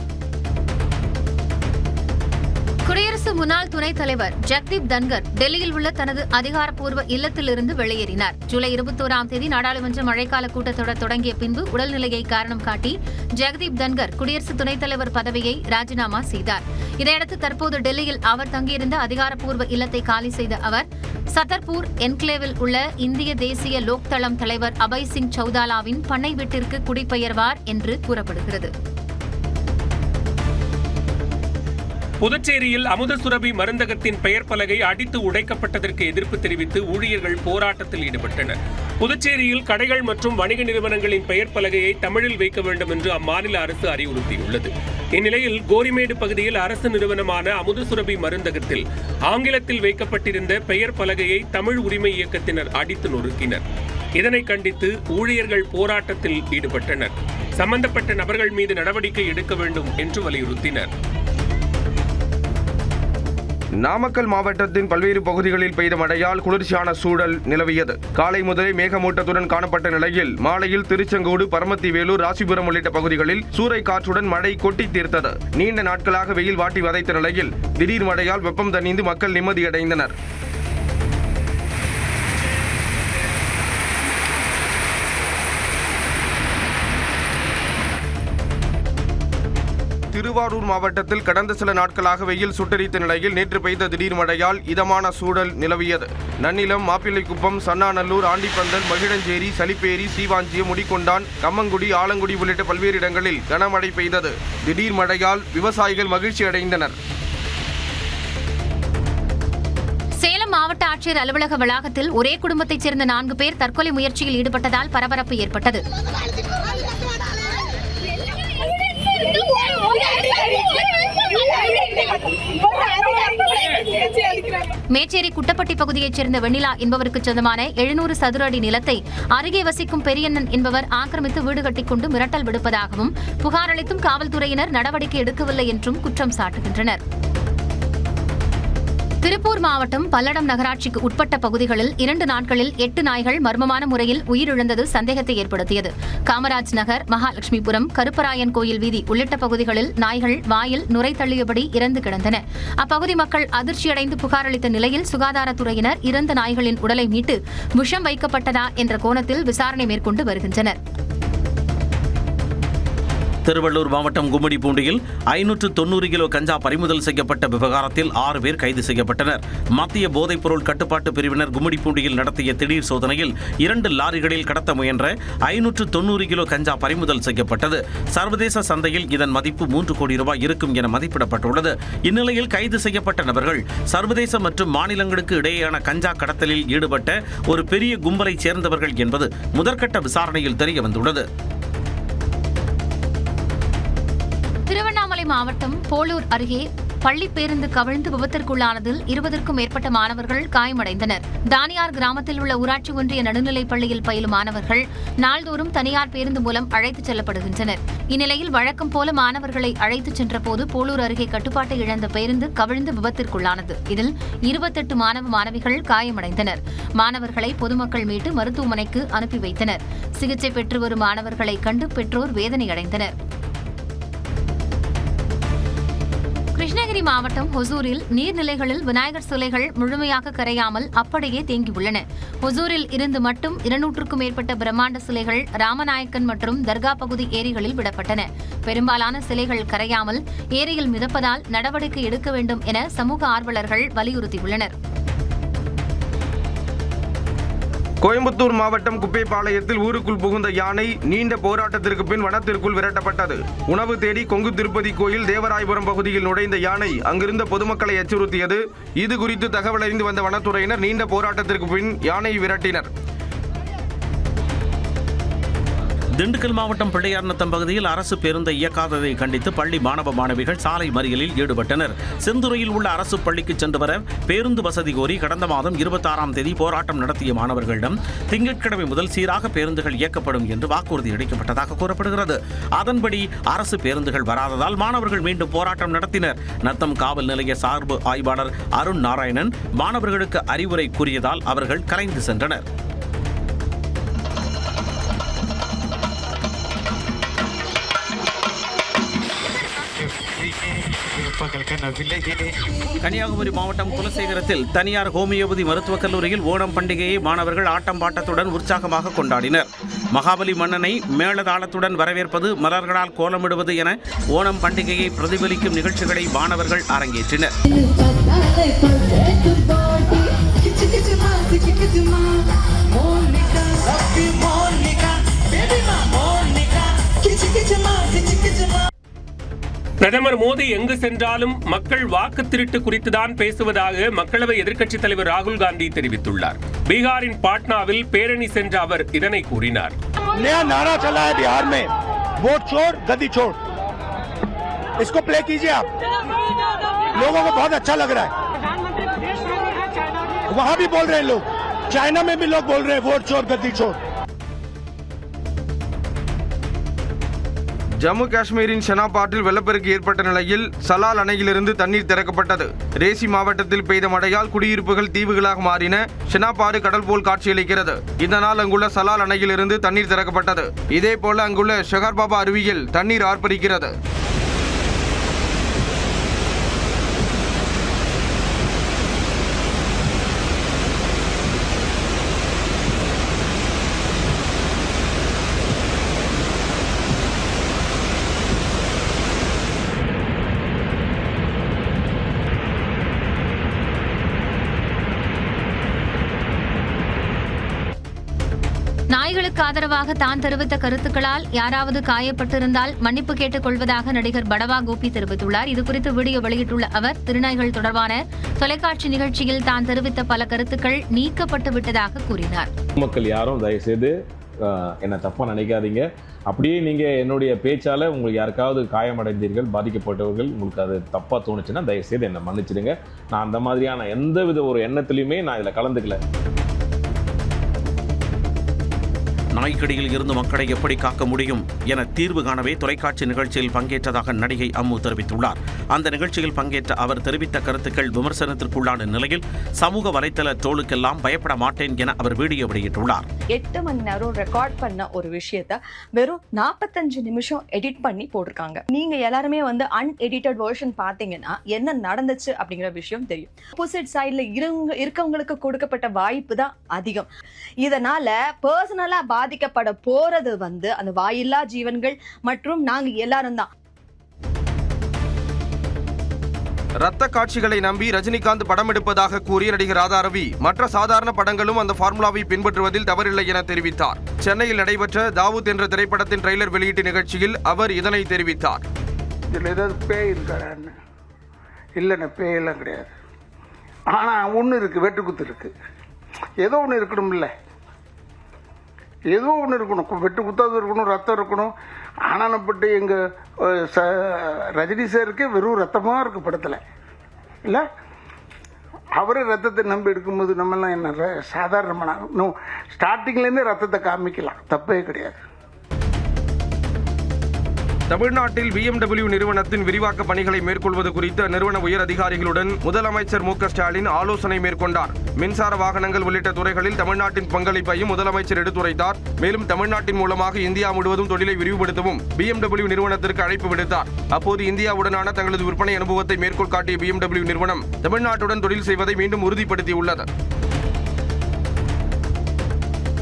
குடியரசு முன்னாள் துணைத் தலைவர் ஜெகதீப் தன்கர் டெல்லியில் உள்ள தனது அதிகாரப்பூர்வ இல்லத்திலிருந்து வெளியேறினார். ஜூலை 21ஆம் தேதி நாடாளுமன்ற மழைக்கால கூட்டத்தொடர் தொடங்கிய பின்பு உடல்நிலையை காரணம் காட்டி ஜெகதீப் தன்கர் குடியரசு துணைத் தலைவர் பதவியை ராஜினாமா செய்தார். இதையடுத்து தற்போது டெல்லியில் அவர் தங்கியிருந்த அதிகாரப்பூர்வ இல்லத்தை காலி செய்த அவர் சதர்பூர் என்க்ளேவில் உள்ள இந்திய தேசிய லோக்தளம் தலைவர் அபய் சிங் சௌதாலாவின் பண்ணை வீட்டிற்கு குடிபெயர்வார் என்று கூறப்படுகிறது. புதுச்சேரியில் அமுத சுரபி மருந்தகத்தின் பெயர் பலகை அடித்து உடைக்கப்பட்டதற்கு எதிர்ப்பு தெரிவித்து ஊழியர்கள் போராட்டத்தில் ஈடுபட்டனர். புதுச்சேரியில் கடைகள் மற்றும் வணிக நிறுவனங்களின் பெயர் பலகையை தமிழில் வைக்க வேண்டும் என்று அம்மாநில அரசு அறிவுறுத்தியுள்ளது. இந்நிலையில் கோரிமேடு பகுதியில் அரசு நிறுவனமான அமுத சுரபி மருந்தகத்தில் ஆங்கிலத்தில் வைக்கப்பட்டிருந்த பெயர் பலகையை தமிழ் உரிமை இயக்கத்தினர் அடித்து நொறுக்கினர். இதனை கண்டித்து ஊழியர்கள் போராட்டத்தில் ஈடுபட்டனர். சம்பந்தப்பட்ட நபர்கள் மீது நடவடிக்கை எடுக்க வேண்டும் என்று வலியுறுத்தினர். நாமக்கல் மாவட்டத்தின் பல்வேறு பகுதிகளில் பெய்த மழையால் குளிர்ச்சியான சூழல் நிலவியது. காலை முதலே மேகமூட்டத்துடன் காணப்பட்ட நிலையில் மாலையில் திருச்செங்கோடு, பரமத்தி வேலூர், ராசிபுரம் உள்ளிட்ட பகுதிகளில் சூறை காற்றுடன் மழை கொட்டி தீர்த்தது. நீண்ட நாட்களாக வெயில் வாட்டி வதைத்த நிலையில் திடீர் மழையால் வெப்பம் தணிந்து மக்கள் நிம்மதியடைந்தனர். திருவாரூர் மாவட்டத்தில் கடந்த சில நாட்களாக வெயில் சுட்டரித்த நிலையில் நேற்று பெய்த திடீர் மழையால் இதமான சூழல் நிலவியது. நன்னிலம், மாப்பிள்ளைக்குப்பம், சன்னாநல்லூர், ஆண்டிப்பந்தல், மகிழஞ்சேரி, சலிப்பேரி, சீவாஞ்சியம், முடிகொண்டான், கம்மங்குடி, ஆலங்குடி உள்ளிட்ட பல்வேறு இடங்களில் கனமழை பெய்தது. திடீர் மழையால் விவசாயிகள் மகிழ்ச்சி அடைந்தனர். சேலம் மாவட்ட ஆட்சியர் அலுவலக வளாகத்தில் ஒரே குடும்பத்தைச் சேர்ந்த 4 பேர் தற்கொலை முயற்சியில் ஈடுபட்டதால் பரபரப்பு ஏற்பட்டது. மேச்சேரி குட்டப்பட்டி பகுதியைச் சேர்ந்த வெண்ணிலா என்பவருக்கு சொந்தமான 700 சதுர அடி நிலத்தை அருகே வசிக்கும் பெரியண்ணன் என்பவர் ஆக்கிரமித்து வீடு கட்டிக்கொண்டு மிரட்டல் விடுப்பதாகவும், புகார் அளித்தும் காவல்துறையினர் நடவடிக்கை எடுக்கவில்லை என்றும் குற்றம் சாட்டுகின்றனர். திருப்பூர் மாவட்டம் பல்லடம் நகராட்சிக்கு உட்பட்ட பகுதிகளில் 2 நாட்களில் 8 நாய்கள் மர்மமான முறையில் உயிரிழந்தது சந்தேகத்தை ஏற்படுத்தியது. காமராஜ் நகர், மகாலட்சுமிபுரம், கருப்பராயன் கோயில் வீதி உள்ளிட்ட பகுதிகளில் நாய்கள் வாயில் நுரை தள்ளியபடி இறந்து கிடந்தன. அப்பகுதி மக்கள் அதிர்ச்சியடைந்து புகார் அளித்த நிலையில் சுகாதாரத்துறையினர் இறந்த நாய்களின் உடலை மீட்டு விஷம் வைக்கப்பட்டதா என்ற கோணத்தில் விசாரணை மேற்கொண்டு வருகின்றனர். திருவள்ளூர் மாவட்டம் கும்மிடிப்பூண்டியில் 590 கிலோ கஞ்சா பறிமுதல் செய்யப்பட்ட விவகாரத்தில் 6 பேர் கைது செய்யப்பட்டனர். மத்திய போதைப்பொருள் கட்டுப்பாட்டு பிரிவினர் கும்மிடிப்பூண்டியில் நடத்திய திடீர் சோதனையில் 2 லாரிகளில் கடத்த முயன்ற 590 கிலோ கஞ்சா பறிமுதல் செய்யப்பட்டது. சர்வதேச சந்தையில் இதன் மதிப்பு 3 கோடி ரூபாய் இருக்கும் என மதிப்பிடப்பட்டுள்ளது. இந்நிலையில் கைது செய்யப்பட்ட நபர்கள் சர்வதேச மற்றும் மாநிலங்களுக்கு இடையேயான கஞ்சா கடத்தலில் ஈடுபட்ட ஒரு பெரிய கும்பலைச் சேர்ந்தவர்கள் என்பது முதற்கட்ட விசாரணையில் தெரியவந்துள்ளது. திருவண்ணாமலை மாவட்டம் போலூர் அருகே பள்ளி பேருந்து கவிழ்ந்து விபத்திற்குள்ளானதில் 20க்கும் மேற்பட்ட மாணவர்கள் காயமடைந்தனர். தானியார் கிராமத்தில் உள்ள ஊராட்சி ஒன்றிய நடுநிலைப் பள்ளியில் பயிலும் மாணவர்கள் நாள்தோறும் தனியார் பேருந்து மூலம் அழைத்துச் செல்லப்படுகின்றனர். இந்நிலையில் வழக்கம் போல மாணவர்களை அழைத்துச் சென்றபோது போலூர் அருகே கட்டுப்பாட்டை இழந்த பேருந்து கவிழ்ந்து விபத்திற்குள்ளானது. இதில் 28 மாணவ மாணவிகள் காயமடைந்தனர். மாணவர்களை பொதுமக்கள் மீட்டு மருத்துவமனைக்கு அனுப்பி வைத்தனர். சிகிச்சை பெற்று வரும் மாணவர்களை கண்டு பெற்றோர் வேதனையடைந்தனர். கிருஷ்ணகிரி மாவட்டம் ஹொசூரில் நீர்நிலைகளில் விநாயகர் சிலைகள் முழுமையாக கரையாமல் அப்படியே தேங்கியுள்ளன. ஹொசூரில் இருந்து மட்டும் 200க்கும் மேற்பட்ட பிரம்மாண்ட சிலைகள் ராமநாயக்கன் மற்றும் தர்கா பகுதி ஏரிகளில் விடப்பட்டன. பெரும்பாலான சிலைகள் கரையாமல் ஏரியில் மிதப்பதால் நடவடிக்கை எடுக்க வேண்டும் என சமூக ஆர்வலர்கள் வலியுறுத்தியுள்ளனர். கோயம்புத்தூர் மாவட்டம் குப்பைப்பாளையத்தில் ஊருக்குள் புகுந்த யானை நீண்ட போராட்டத்திற்கு பின் வனத்திற்குள் விரட்டப்பட்டது. உணவு தேடி கொங்கு திருப்பதி கோயில் தேவராயபுரம் பகுதியில் நுழைந்த யானை அங்கிருந்த பொதுமக்களை அச்சுறுத்தியது. இது குறித்து தகவல் அறிந்து வந்த வனத்துறையினர் நீண்ட போராட்டத்திற்கு பின் யானையை விரட்டினர். திண்டுக்கல் மாவட்டம் பிள்ளையார்நத்தம் பகுதியில் அரசு பேருந்தை இயக்காததை கண்டித்து பள்ளி மாணவ மாணவிகள் சாலை மறியலில் ஈடுபட்டனர். செந்துறையில் உள்ள அரசு பள்ளிக்கு சென்று வர பேருந்து வசதி கோரி கடந்த மாதம் 26ஆம் தேதி போராட்டம் நடத்திய மாணவர்களிடம் திங்கட்கிழமை முதல் சீராக பேருந்துகள் இயக்கப்படும் என்று வாக்குறுதி அளிக்கப்பட்டதாக கூறப்படுகிறது. அதன்படி அரசு பேருந்துகள் வராததால் மாணவர்கள் மீண்டும் போராட்டம் நடத்தினர். நத்தம் காவல் நிலைய சார்பு ஆய்வாளர் அருண் நாராயணன் மாணவர்களுக்கு அறிவுரை கூறியதால் அவர்கள் கலைந்து சென்றனர். கன்னியாகுமரி மாவட்டம் குலசேகரத்தில் தனியார் ஹோமியோபதி மருத்துவக் கல்லூரியில் ஓணம் பண்டிகையை மாணவர்கள் ஆட்டம் பாட்டத்துடன் உற்சாகமாக கொண்டாடினர். மகாபலி மன்னனை மேளதாளத்துடன் வரவேற்பது, மலர்களால் கோலமிடுவது என ஓணம் பண்டிகையை பிரதிபலிக்கும் நிகழ்ச்சிகளை மாணவர்கள் அரங்கேற்றினர். பிரதமர் மோடி எங்கு சென்றாலும் மக்கள் வாக்கு திருட்டு குறித்துதான் பேசுவதாக மக்களவை எதிர்க்கட்சித் தலைவர் ராகுல் காந்தி தெரிவித்துள்ளார். பீகாரின் பாட்னாவில் பேரணி சென்ற அவர் இதனை கூறினார். नया नारा चला है बिहार में, वोट चोर गद्दी चोर, इसको प्ले कीजिए आप, लोगों को बहुत अच्छा लग रहा है. वहां भी बोल रहे हैं लोग, चाइना में भी लोग बोल रहे हैं वोट चोर गद्दी चोर. ஜம்மு காஷ்மீரின் ஷெனாபாட்டில் வெள்ளப்பெருக்கு ஏற்பட்ட நிலையில் சலால் அணையிலிருந்து தண்ணீர் திறக்கப்பட்டது. ரேசி மாவட்டத்தில் பெய்த மழையால் குடியிருப்புகள் தீவுகளாக மாறின. ஷெனாபாடு கடல் போல் காட்சியளிக்கிறது. இதனால் அங்குள்ள சலால் அணையிலிருந்து தண்ணீர் திறக்கப்பட்டது. இதேபோல அங்குள்ள ஷெகார்பாபா அருவியில் தண்ணீர் ஆர்ப்பரிக்கிறது. அரசுக்கு ஆதரவாக தான் தெரிவித்த கருத்துக்களால் யாராவது காயப்பட்டிருந்தால் மன்னிப்பு கேட்டுக் கொள்வதாக நடிகர் படவா கோபி தெரிவித்துள்ளார். இதுகுறித்து வீடியோ வெளியிட்டுள்ள அவர், திருநாய்கள் தொடர்பான தொலைக்காட்சி நிகழ்ச்சியில் தான் தெரிவித்த பல கருத்துக்கள் நீக்கப்பட்டு விட்டதாக கூறினார். மக்கள் யாரும் தயவுசெய்து என்னை தப்பா நினைக்காதீங்க. அப்படியே நீங்க என்னுடைய பேச்சால உங்களுக்கு யாருக்காவது காயமடைந்தீர்கள், பாதிக்கப்பட்டவர்கள், உங்களுக்கு அது தப்பா தோணுச்சுன்னா தயவுசெய்து என்னை மன்னிச்சிடுங்க. நான் அந்த மாதிரியான எந்தவித ஒரு எண்ணத்திலையுமே நான் இதில் கலந்துக்கல. நாய்க்கடியில் இருந்து மக்களை எப்படி காக்க முடியும் என தீர்வு காணவே தொலைக்காட்சி நிகழ்ச்சியில் பங்கேற்றதாக நடிகை அம்மு தெரிவித்துள்ளார். அந்த நிகழ்ச்சியில் பங்கேற்ற அவர் தெரிவித்த கருத்துக்கள் விமர்சனத்திற்குள்ளான நிலையில் சமூக வலைதள ட்ரோலுக்கெல்லாம் பயப்பட மாட்டேன் என அவர் வீடியோ வெளியிட்டுள்ளார். 8 மணி நேரம் ரெக்கார்ட் பண்ண ஒரு விஷயத்த வெறும் 45 நிமிஷம் எடிட் பண்ணி போட்டிருக்காங்க. நீங்க எல்லாருமே அன்எடிட்டட் வெர்ஷன் பாத்தீங்கன்னா என்ன நடந்துச்சு அப்படிங்கிற விஷயம் தெரியும். ஆப்போசிட் சைட்ல இருக்கவங்களுக்கு கொடுக்கப்பட்ட வாய்ப்பு தான் அதிகம். இதனால பர்சனலா பாதிக்கப்பட போறது அந்த வாயில்லா ஜீவன்கள் மற்றும் நாங்க எல்லாரும் தான். ரத்த காட்சிகளை நம்பி ரஜினிகாந்த் படம் எடுப்பதாக கூறிய நடிகர் ராதாரவி மற்ற சாதாரண படங்களும் அந்த ஃபார்முலாவை பின்பற்றுவதில் தவறில்லை என தெரிவித்தார். சென்னையில் நடைபெற்ற தாவூத் என்ற திரைப்படத்தின் ட்ரெய்லர் வெளியீட்டு நிகழ்ச்சியில் அவர் இதனை தெரிவித்தார். இதில் ஏதாவது பேய் இருக்காரான்னு? இல்லைண்ணே, பேயெல்லாம் கிடையாது. ஆனால் ஒன்று இருக்குது, வெட்டுக்குத்து இருக்குது. ஏதோ ஒன்று இருக்கணும், இல்லை ஏதோ ஒன்று இருக்கணும். வெட்டு குத்தாவது இருக்கணும், ரத்தம் இருக்கணும். ஆனானப்பட்டு எங்கள் ரஜினி சாருக்கு வெறும் ரத்தமாக இருக்கு படத்தில், இல்லை அவரே ரத்தத்தை நம்பி எடுக்கும்போது நம்மெல்லாம் என்ன சாதாரணமான ஸ்டார்டிங்லேருந்தே ரத்தத்தை காமிக்கலாம், தப்பே கிடையாது. தமிழ்நாட்டில் BMW நிறுவனத்தின் விரிவாக்க பணிகளை மேற்கொள்வது குறித்து அந்நிறுவன உயர் அதிகாரிகளுடன் முதலமைச்சர் மு.க.ஸ்டாலின் ஆலோசனை மேற்கொண்டார். மின்சார வாகனங்கள் உள்ளிட்ட துறைகளில் தமிழ்நாட்டின் பங்களிப்பையும் முதலமைச்சர் எடுத்துரைத்தார். மேலும் தமிழ்நாட்டின் மூலமாக இந்தியா முழுவதும் தொழிலை விரிவுபடுத்தவும் BMW நிறுவனத்திற்கு அழைப்பு விடுத்தார். அப்போது இந்தியாவுடனான தங்களது விற்பனை அனுபவத்தை மேற்கோள் காட்டிய BMW நிறுவனம் தமிழ்நாட்டுடன் தொழில் செய்வதை மீண்டும் உறுதிப்படுத்தியுள்ளது.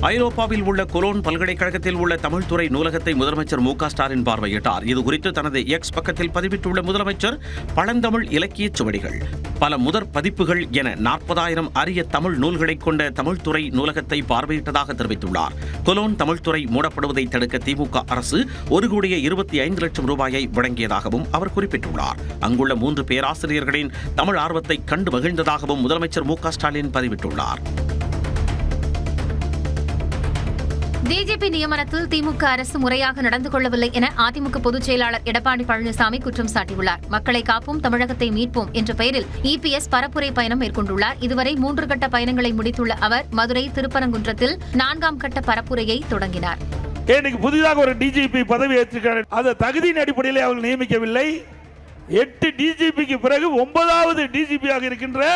ஐரோப்பாவில் உள்ள கொலோன் பல்கலைக்கழகத்தில் உள்ள தமிழ் துறை நூலகத்தை முதலமைச்சர் மு.க.ஸ்டாலின் பார்வையிட்டார். இதுகுறித்து தனது எக்ஸ் பக்கத்தில் பதிவிட்டுள்ள முதலமைச்சர், பழந்தமிழ் இலக்கிய சுவடிகள், பல முதற் பதிப்புகள் என 40,000 அரிய தமிழ் நூல்களை கொண்ட தமிழ்துறை நூலகத்தை பார்வையிட்டதாக தெரிவித்துள்ளார். கொலோன் தமிழ்துறை மூடப்படுவதை தடுக்க திமுக அரசு 1,25 லட்சம் ரூபாயை வழங்கியதாகவும் அவர் குறிப்பிட்டுள்ளார். அங்குள்ள 3 பேராசிரியர்களின் தமிழ் ஆர்வத்தை கண்டு மகிழ்ந்ததாகவும் முதலமைச்சர் மு.க.ஸ்டாலின் பதிவிட்டுள்ளார். டிஜிபி நியமனத்தில் திமுக அரசு முறையாக நடந்து கொள்ளவில்லை என அதிமுக பொதுச் செயலாளர் எடப்பாடி பழனிசாமி குற்றம் சாட்டியுள்ளார். மக்களை காப்போம், தமிழகத்தை மீட்போம் என்ற பெயரில் இபிஎஸ் பரப்புரை பயணம் மேற்கொண்டுள்ளார். இதுவரை 3 கட்ட பயணங்களை முடித்துள்ள அவர் மதுரை, திருப்பரங்குன்றத்தில் 4ஆம் கட்ட பரப்புரையை தொடங்கினார். இன்னைக்கு புதிதாக ஒரு டிஜிபி பதவி ஏற்றிருக்கிறார். அந்த தகுதியின் அடிப்படையில் அவர்கள் நியமிக்கவில்லை. 8 டிஜிபிக்கு பிறகு 9வது டிஜிபியாக இருக்கின்ற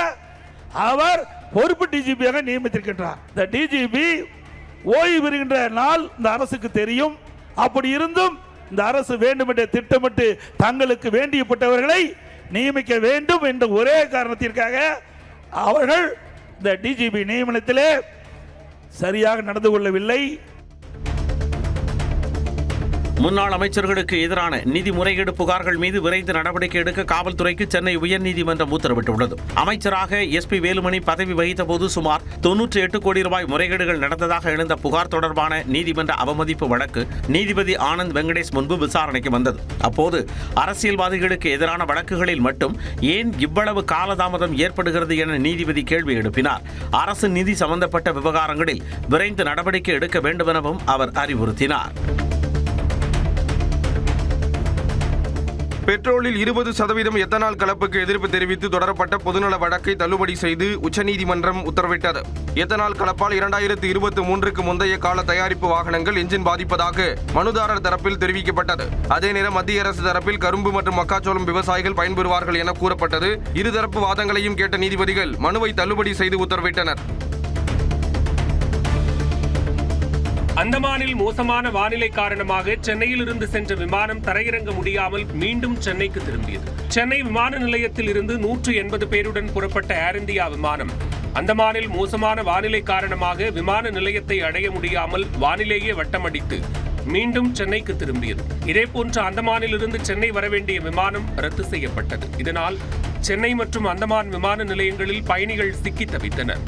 அவர் பொறுப்பு டிஜிபியாக நியமித்திருக்கின்றார். இந்த டிஜிபி ஓய்வு பெறுகின்ற நாள் இந்த அரசுக்கு தெரியும். அப்படி இருந்தும் இந்த அரசு வேண்டுமென்றே திட்டமிட்டு தங்களுக்கு வேண்டியப்பட்டவர்களை நியமிக்க வேண்டும் என்ற ஒரே காரணத்திற்காக அவர்கள் இந்த டிஜிபி நியமனத்திலே சரியாக நடந்து கொள்ளவில்லை. முன்னாள் அமைச்சர்களுக்கு எதிரான நிதி முறைகேடு புகார்கள் மீது விரைந்து நடவடிக்கை எடுக்க காவல்துறைக்கு சென்னை உயர்நீதிமன்றம் உத்தரவிட்டுள்ளது. அமைச்சராக எஸ்பி வேலுமணி பதவி வகித்த போது சுமார் 98 கோடி ரூபாய் முறைகேடுகள் நடந்ததாக எழுந்த புகார் தொடர்பான நீதிமன்ற அவமதிப்பு வழக்கு நீதிபதி ஆனந்த் வெங்கடேஷ் முன்பு விசாரணைக்கு வந்தது. அப்போது அரசியல்வாதிகளுக்கு எதிரான வழக்குகளில் மட்டும் ஏன் இவ்வளவு காலதாமதம் ஏற்படுகிறது என நீதிபதி கேள்வி எழுப்பினார். அரசு நிதி சம்பந்தப்பட்ட விவகாரங்களில் விரைந்து நடவடிக்கை எடுக்க வேண்டும் எனவும் அவர் அறிவுறுத்தினார். பெட்ரோலில் 20% எத்தனால் கலப்புக்கு எதிர்ப்பு தெரிவித்து தொடரப்பட்ட பொதுநல வழக்கை தள்ளுபடி செய்து உச்சநீதிமன்றம் உத்தரவிட்டது. எத்தனால் கலப்பால் 2023க்கு முந்தைய கால தயாரிப்பு வாகனங்கள் என்ஜின் பாதிப்பதாக மனுதாரர் தரப்பில் தெரிவிக்கப்பட்டது. அதே நேரம் மத்திய அரசு தரப்பில் கரும்பு மற்றும் மக்காச்சோளம் விவசாயிகள் பயன்பெறுவார்கள் என கூறப்பட்டது. இருதரப்பு வாதங்களையும் கேட்ட நீதிபதிகள் மனுவை தள்ளுபடி செய்து உத்தரவிட்டனர். அந்தமானில் மோசமான வானிலை காரணமாக சென்னையில் இருந்து சென்ற விமானம் தரையிறங்க முடியாமல் மீண்டும் சென்னைக்கு திரும்பியது. சென்னை விமான நிலையத்தில் இருந்து 180 பேருடன் புறப்பட்ட ஏர் இந்தியா விமானம் அந்தமானில் மோசமான வானிலை காரணமாக விமான நிலையத்தை அடைய முடியாமல் வானிலேயே வட்டமடித்து மீண்டும் சென்னைக்கு திரும்பியது. இதேபோன்று அந்தமானில் இருந்து சென்னை வரவேண்டிய விமானம் ரத்து செய்யப்பட்டது. இதனால் சென்னை மற்றும் அந்தமான் விமான நிலையங்களில் பயணிகள் சிக்கி தவித்தனர்.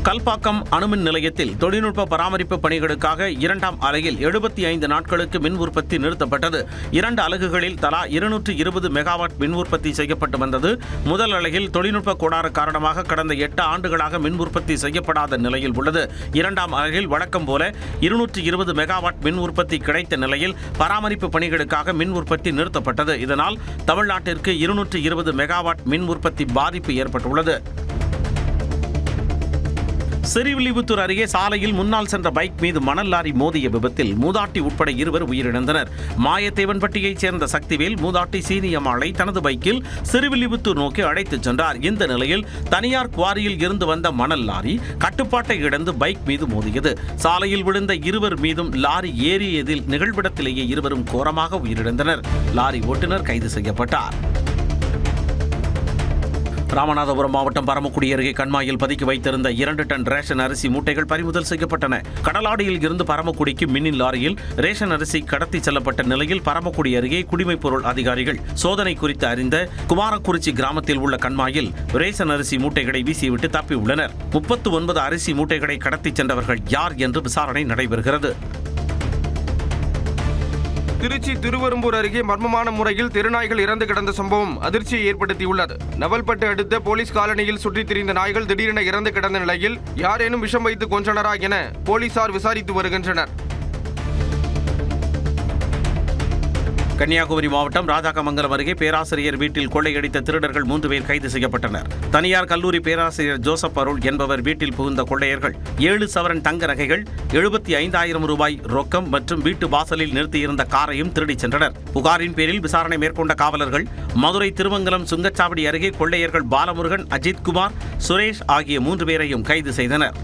கல்பாக்கம் அணுமின் நிலையத்தில் தொழில்நுட்ப பராமரிப்பு பணிகளுக்காக 2ஆம் அலையில் 75 நாட்களுக்கு மின் உற்பத்தி நிறுத்தப்பட்டது. 2 அலகுகளில் தலா 220 மெகாவாட் மின் உற்பத்தி செய்யப்பட்டு வந்தது. முதல் அலையில் தொழில்நுட்ப கோளாறு காரணமாக கடந்த 8 ஆண்டுகளாக மின் உற்பத்தி செய்யப்படாத நிலையில் உள்ளது. 2ஆம் அலையில் வழக்கம் போல 220 மெகாவாட் மின் உற்பத்தி கிடைத்த நிலையில் பராமரிப்பு பணிகளுக்காக மின் உற்பத்தி நிறுத்தப்பட்டது. இதனால் தமிழ்நாட்டிற்கு 220 மெகாவாட் மின் உற்பத்தி பாதிப்பு ஏற்பட்டுள்ளது. ஸ்ரீவில்லிபுத்தூர் அருகே சாலையில் முன்னால் சென்ற பைக் மீது மணல் லாரி மோதிய விபத்தில் மூதாட்டி உட்பட 2 உயிரிழந்தனர். மாயத்தேவன்பட்டியைச் சேர்ந்த சக்திவேல் மூதாட்டி சீனியம்மாளை தனது பைக்கில் ஸ்ரீவில்லிபுத்தூர் நோக்கி அழைத்துச் சென்றார். இந்த நிலையில் தனியார் குவாரியில் இருந்து வந்த மணல் லாரி கட்டுப்பாட்டை இழந்து பைக் மீது மோதியது. சாலையில் விழுந்த 2 மீதும் லாரி ஏறியதில் நிகழ்விடத்திலேயே 2 கோரமாக உயிரிழந்தனர். லாரி ஓட்டுநர் கைது செய்யப்பட்டார். ராமநாதபுரம் மாவட்டம் பரமக்குடி அருகே கண்மாயில் பதுக்கி வைத்திருந்த 2 டன் ரேஷன் அரிசி மூட்டைகள் பறிமுதல் செய்யப்பட்டன. கடலாடியில் இருந்து பரமக்குடிக்கு மின்னின் லாரியில் ரேஷன் அரிசி கடத்தி செல்லப்பட்ட நிலையில் பரமக்குடி அருகே குடிமைப் பொருள் அதிகாரிகள் சோதனை குறித்து அறிந்த குமாரக்குறிச்சி கிராமத்தில் உள்ள கண்மாயில் ரேஷன் அரிசி மூட்டைகளை வீசிவிட்டு தப்பியுள்ளனர். 39 அரிசி மூட்டைகளை கடத்தி சென்றவர்கள் யார் என்று விசாரணை நடைபெறுகிறது. திருச்சி திருவெரும்பூர் அருகே மர்மமான முறையில் தெருநாய்கள் இறந்து கிடந்த சம்பவம் அதிர்ச்சியை ஏற்படுத்தியுள்ளது. நவல்பட்டு அடுத்த போலீஸ் காலனியில் சுற்றித் திரிந்த நாய்கள் திடீரென இறந்து கிடந்த நிலையில் யாரேனும் விஷம் வைத்து கொன்றனரா என போலீசார் விசாரித்து வருகின்றனர். கன்னியாகுமரி மாவட்டம் ராஜாக்கமங்கலம் அருகே பேராசிரியர் வீட்டில் கொள்ளையடித்த திருடர்கள் 3 பேர் கைது செய்யப்பட்டனர். தனியார் கல்லூரி பேராசிரியர் ஜோசப் அருள் என்பவர் வீட்டில் புகுந்த கொள்ளையர்கள் 7 சவரன் தங்க நகைகள், 75,000 ரூபாய் ரொக்கம் மற்றும் வீட்டு வாசலில் நிறுத்தியிருந்த காரையும் திருடிச் சென்றனர். புகாரின் பேரில் விசாரணை மேற்கொண்ட காவலர்கள் மதுரை திருமங்கலம் சுங்கச்சாவடி அருகே கொள்ளையர்கள் பாலமுருகன், அஜித்குமார், சுரேஷ் ஆகிய 3 பேரையும் கைது செய்தனர்.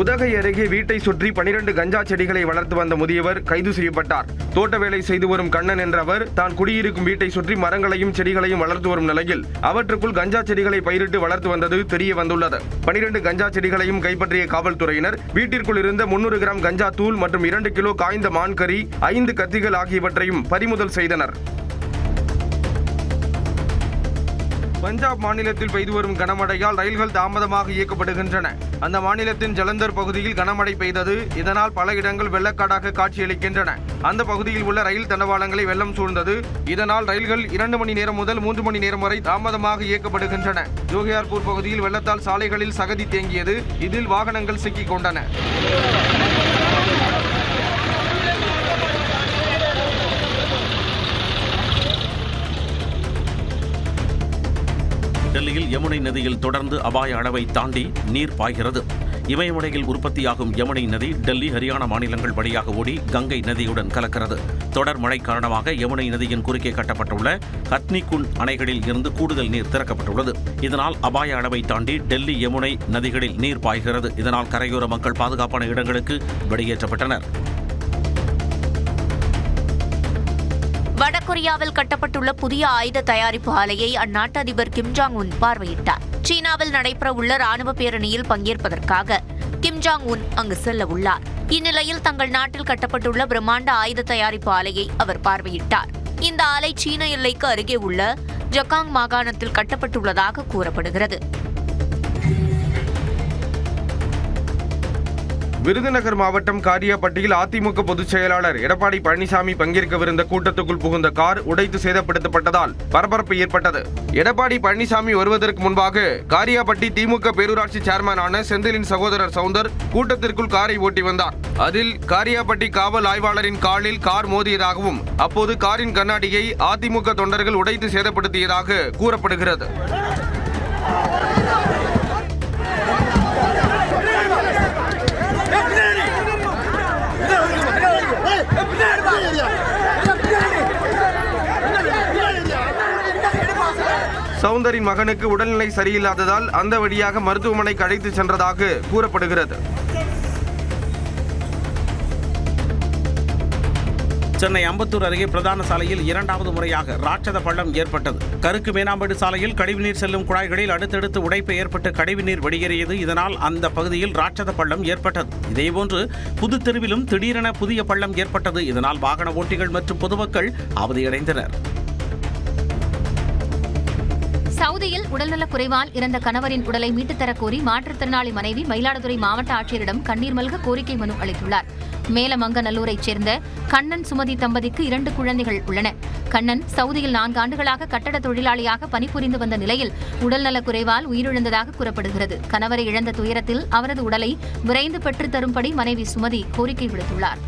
உதகை அருகே வீட்டை சுற்றி 12 கஞ்சா செடிகளை வளர்த்து வந்த முதியவர் கைது செய்யப்பட்டார். தோட்ட வேலை செய்து வரும் கண்ணன் என்றவர் தான் குடியிருக்கும் வீட்டை சுற்றி மரங்களையும் செடிகளையும் வளர்த்து வரும் நிலையில் அவற்றுக்குள் கஞ்சா செடிகளை பயிரிட்டு வளர்த்து வந்தது தெரிய வந்துள்ளது. 12 கஞ்சா செடிகளையும் கைப்பற்றிய காவல்துறையினர் வீட்டிற்குள் இருந்த 300 கிராம் கஞ்சா தூள் மற்றும் 2 கிலோ காய்ந்த மான்கறி, 5 கத்திகள் ஆகியவற்றையும் பறிமுதல் செய்தனர். பஞ்சாப் மாநிலத்தில் பெய்து வரும் கனமழையால் ரயில்கள் தாமதமாக இயக்கப்படுகின்றன. அந்த மாநிலத்தின் ஜலந்தர் பகுதியில் கனமழை பெய்தது. இதனால் பல இடங்கள் வெள்ளக்காடாக காட்சியளிக்கின்றன. அந்த பகுதியில் உள்ள ரயில் தண்டவாளங்களை வெள்ளம் சூழ்ந்தது. இதனால் ரயில்கள் 2 மணி நேரம் முதல் 3 மணி நேரம் வரை தாமதமாக இயக்கப்படுகின்றன. ஜோகியார்பூர் பகுதியில் வெள்ளத்தால் சாலைகளில் சகதி தேங்கியது. இதில் வாகனங்கள் சிக்கிக் கொண்டன. டெல்லியில் யமுனை நதியில் தொடர்ந்து அபாய அளவை தாண்டி நீர் பாய்கிறது. இமயமலையில் உற்பத்தியாகும் யமுனை நதி டெல்லி, ஹரியானா மாநிலங்கள் வழியாக ஓடி கங்கை நதியுடன் கலக்கிறது. தொடர் மழை காரணமாக யமுனை நதியின் குறுக்கே கட்டப்பட்டுள்ள ஹத்னிகுண்ட் அணைகளில் இருந்து கூடுதல் நீர் திறக்கப்பட்டுள்ளது. இதனால் அபாய அளவை தாண்டி டெல்லி யமுனை நதிகளில் நீர் பாய்கிறது. இதனால் கரையோர மக்கள் பாதுகாப்பான இடங்களுக்கு வெளியேற்றப்பட்டனர். வடகொரியாவில் கட்டப்பட்டுள்ள புதிய ஆயுத தயாரிப்பு ஆலையை அந்நாட்டு அதிபர் கிம் ஜாங் உன் பார்வையிட்டார். சீனாவில் நடைபெறவுள்ள ராணுவ பேரணியில் பங்கேற்பதற்காக கிம் ஜாங் உன் அங்கு செல்ல உள்ளார். இந்நிலையில் தங்கள் நாட்டில் கட்டப்பட்டுள்ள பிரம்மாண்ட ஆயுத தயாரிப்பு ஆலையை அவர் பார்வையிட்டார். இந்த ஆலை சீன எல்லைக்கு அருகே உள்ள ஜக்காங் மாகாணத்தில் கட்டப்பட்டுள்ளதாக கூறப்படுகிறது. விருதுநகர் மாவட்டம் காரியாபட்டியில் அதிமுக பொதுச் செயலாளர் எடப்பாடி பழனிசாமி பங்கேற்கவிருந்த கூட்டத்துக்குள் புகுந்த கார் உடைத்து சேதப்படுத்தப்பட்டதால் பரபரப்பு ஏற்பட்டது. எடப்பாடி பழனிசாமி வருவதற்கு முன்பாக காரியாபட்டி திமுக பேரூராட்சி சேர்மனான செந்திலின் சகோதரர் சவுந்தர் கூட்டத்திற்குள் காரை ஓட்டி வந்தார். அதில் காரியாபட்டி காவல் ஆய்வாளரின் காலில் கார் மோதியதாகவும் அப்போது காரின் கண்ணாடியை அதிமுக தொண்டர்கள் உடைத்து சேதப்படுத்தியதாக கூறப்படுகிறது. சவுந்தரின் மகனுக்கு உடல்நிலை சரியில்லாததால் அந்த வழியாக மருத்துவமனைக்கு அழைத்து சென்றதாக கூறப்படுகிறது. சென்னை அம்பத்தூர் அருகே பிரதான சாலையில் 2வது முறையாக ராட்சத பள்ளம் ஏற்பட்டது. கருக்கு மேனாம்பேடு சாலையில் கழிவுநீர் செல்லும் குழாய்களில் அடுத்தடுத்து உடைப்பு ஏற்பட்டு கழிவுநீர் வெளியேறியது. இதனால் அந்த பகுதியில் ராட்சத பள்ளம் ஏற்பட்டது. இதேபோன்று புது தெருவிலும் திடீரென புதிய பள்ளம் ஏற்பட்டது. இதனால் வாகன ஓட்டிகள் மற்றும் பொதுமக்கள் அவதியடைந்தனர். சவுதியில் உடல்நலக் குறைவால் இறந்த கணவரின் உடலை மீட்டுத் தரக் கோரி மாற்றுத்திறனாளி மனைவி மயிலாடுதுறை மாவட்ட ஆட்சியரிடம் கண்ணீர் மல்க கோரிக்கை மனு அளித்துள்ளார். மேலமங்கநல்லூரைச் சேர்ந்த கண்ணன் சுமதி தம்பதிக்கு 2 குழந்தைகள் உள்ளன. கண்ணன் சவுதியில் 4 ஆண்டுகளாக கட்டட தொழிலாளியாக பணிபுரிந்து வந்த நிலையில் உடல்நலக் குறைவால் உயிரிழந்ததாக கூறப்படுகிறது. கணவரை இழந்த துயரத்தில் அவரது உடலை விரைந்து பெற்றுத் தரும்படி மனைவி சுமதி கோரிக்கை விடுத்துள்ளார்.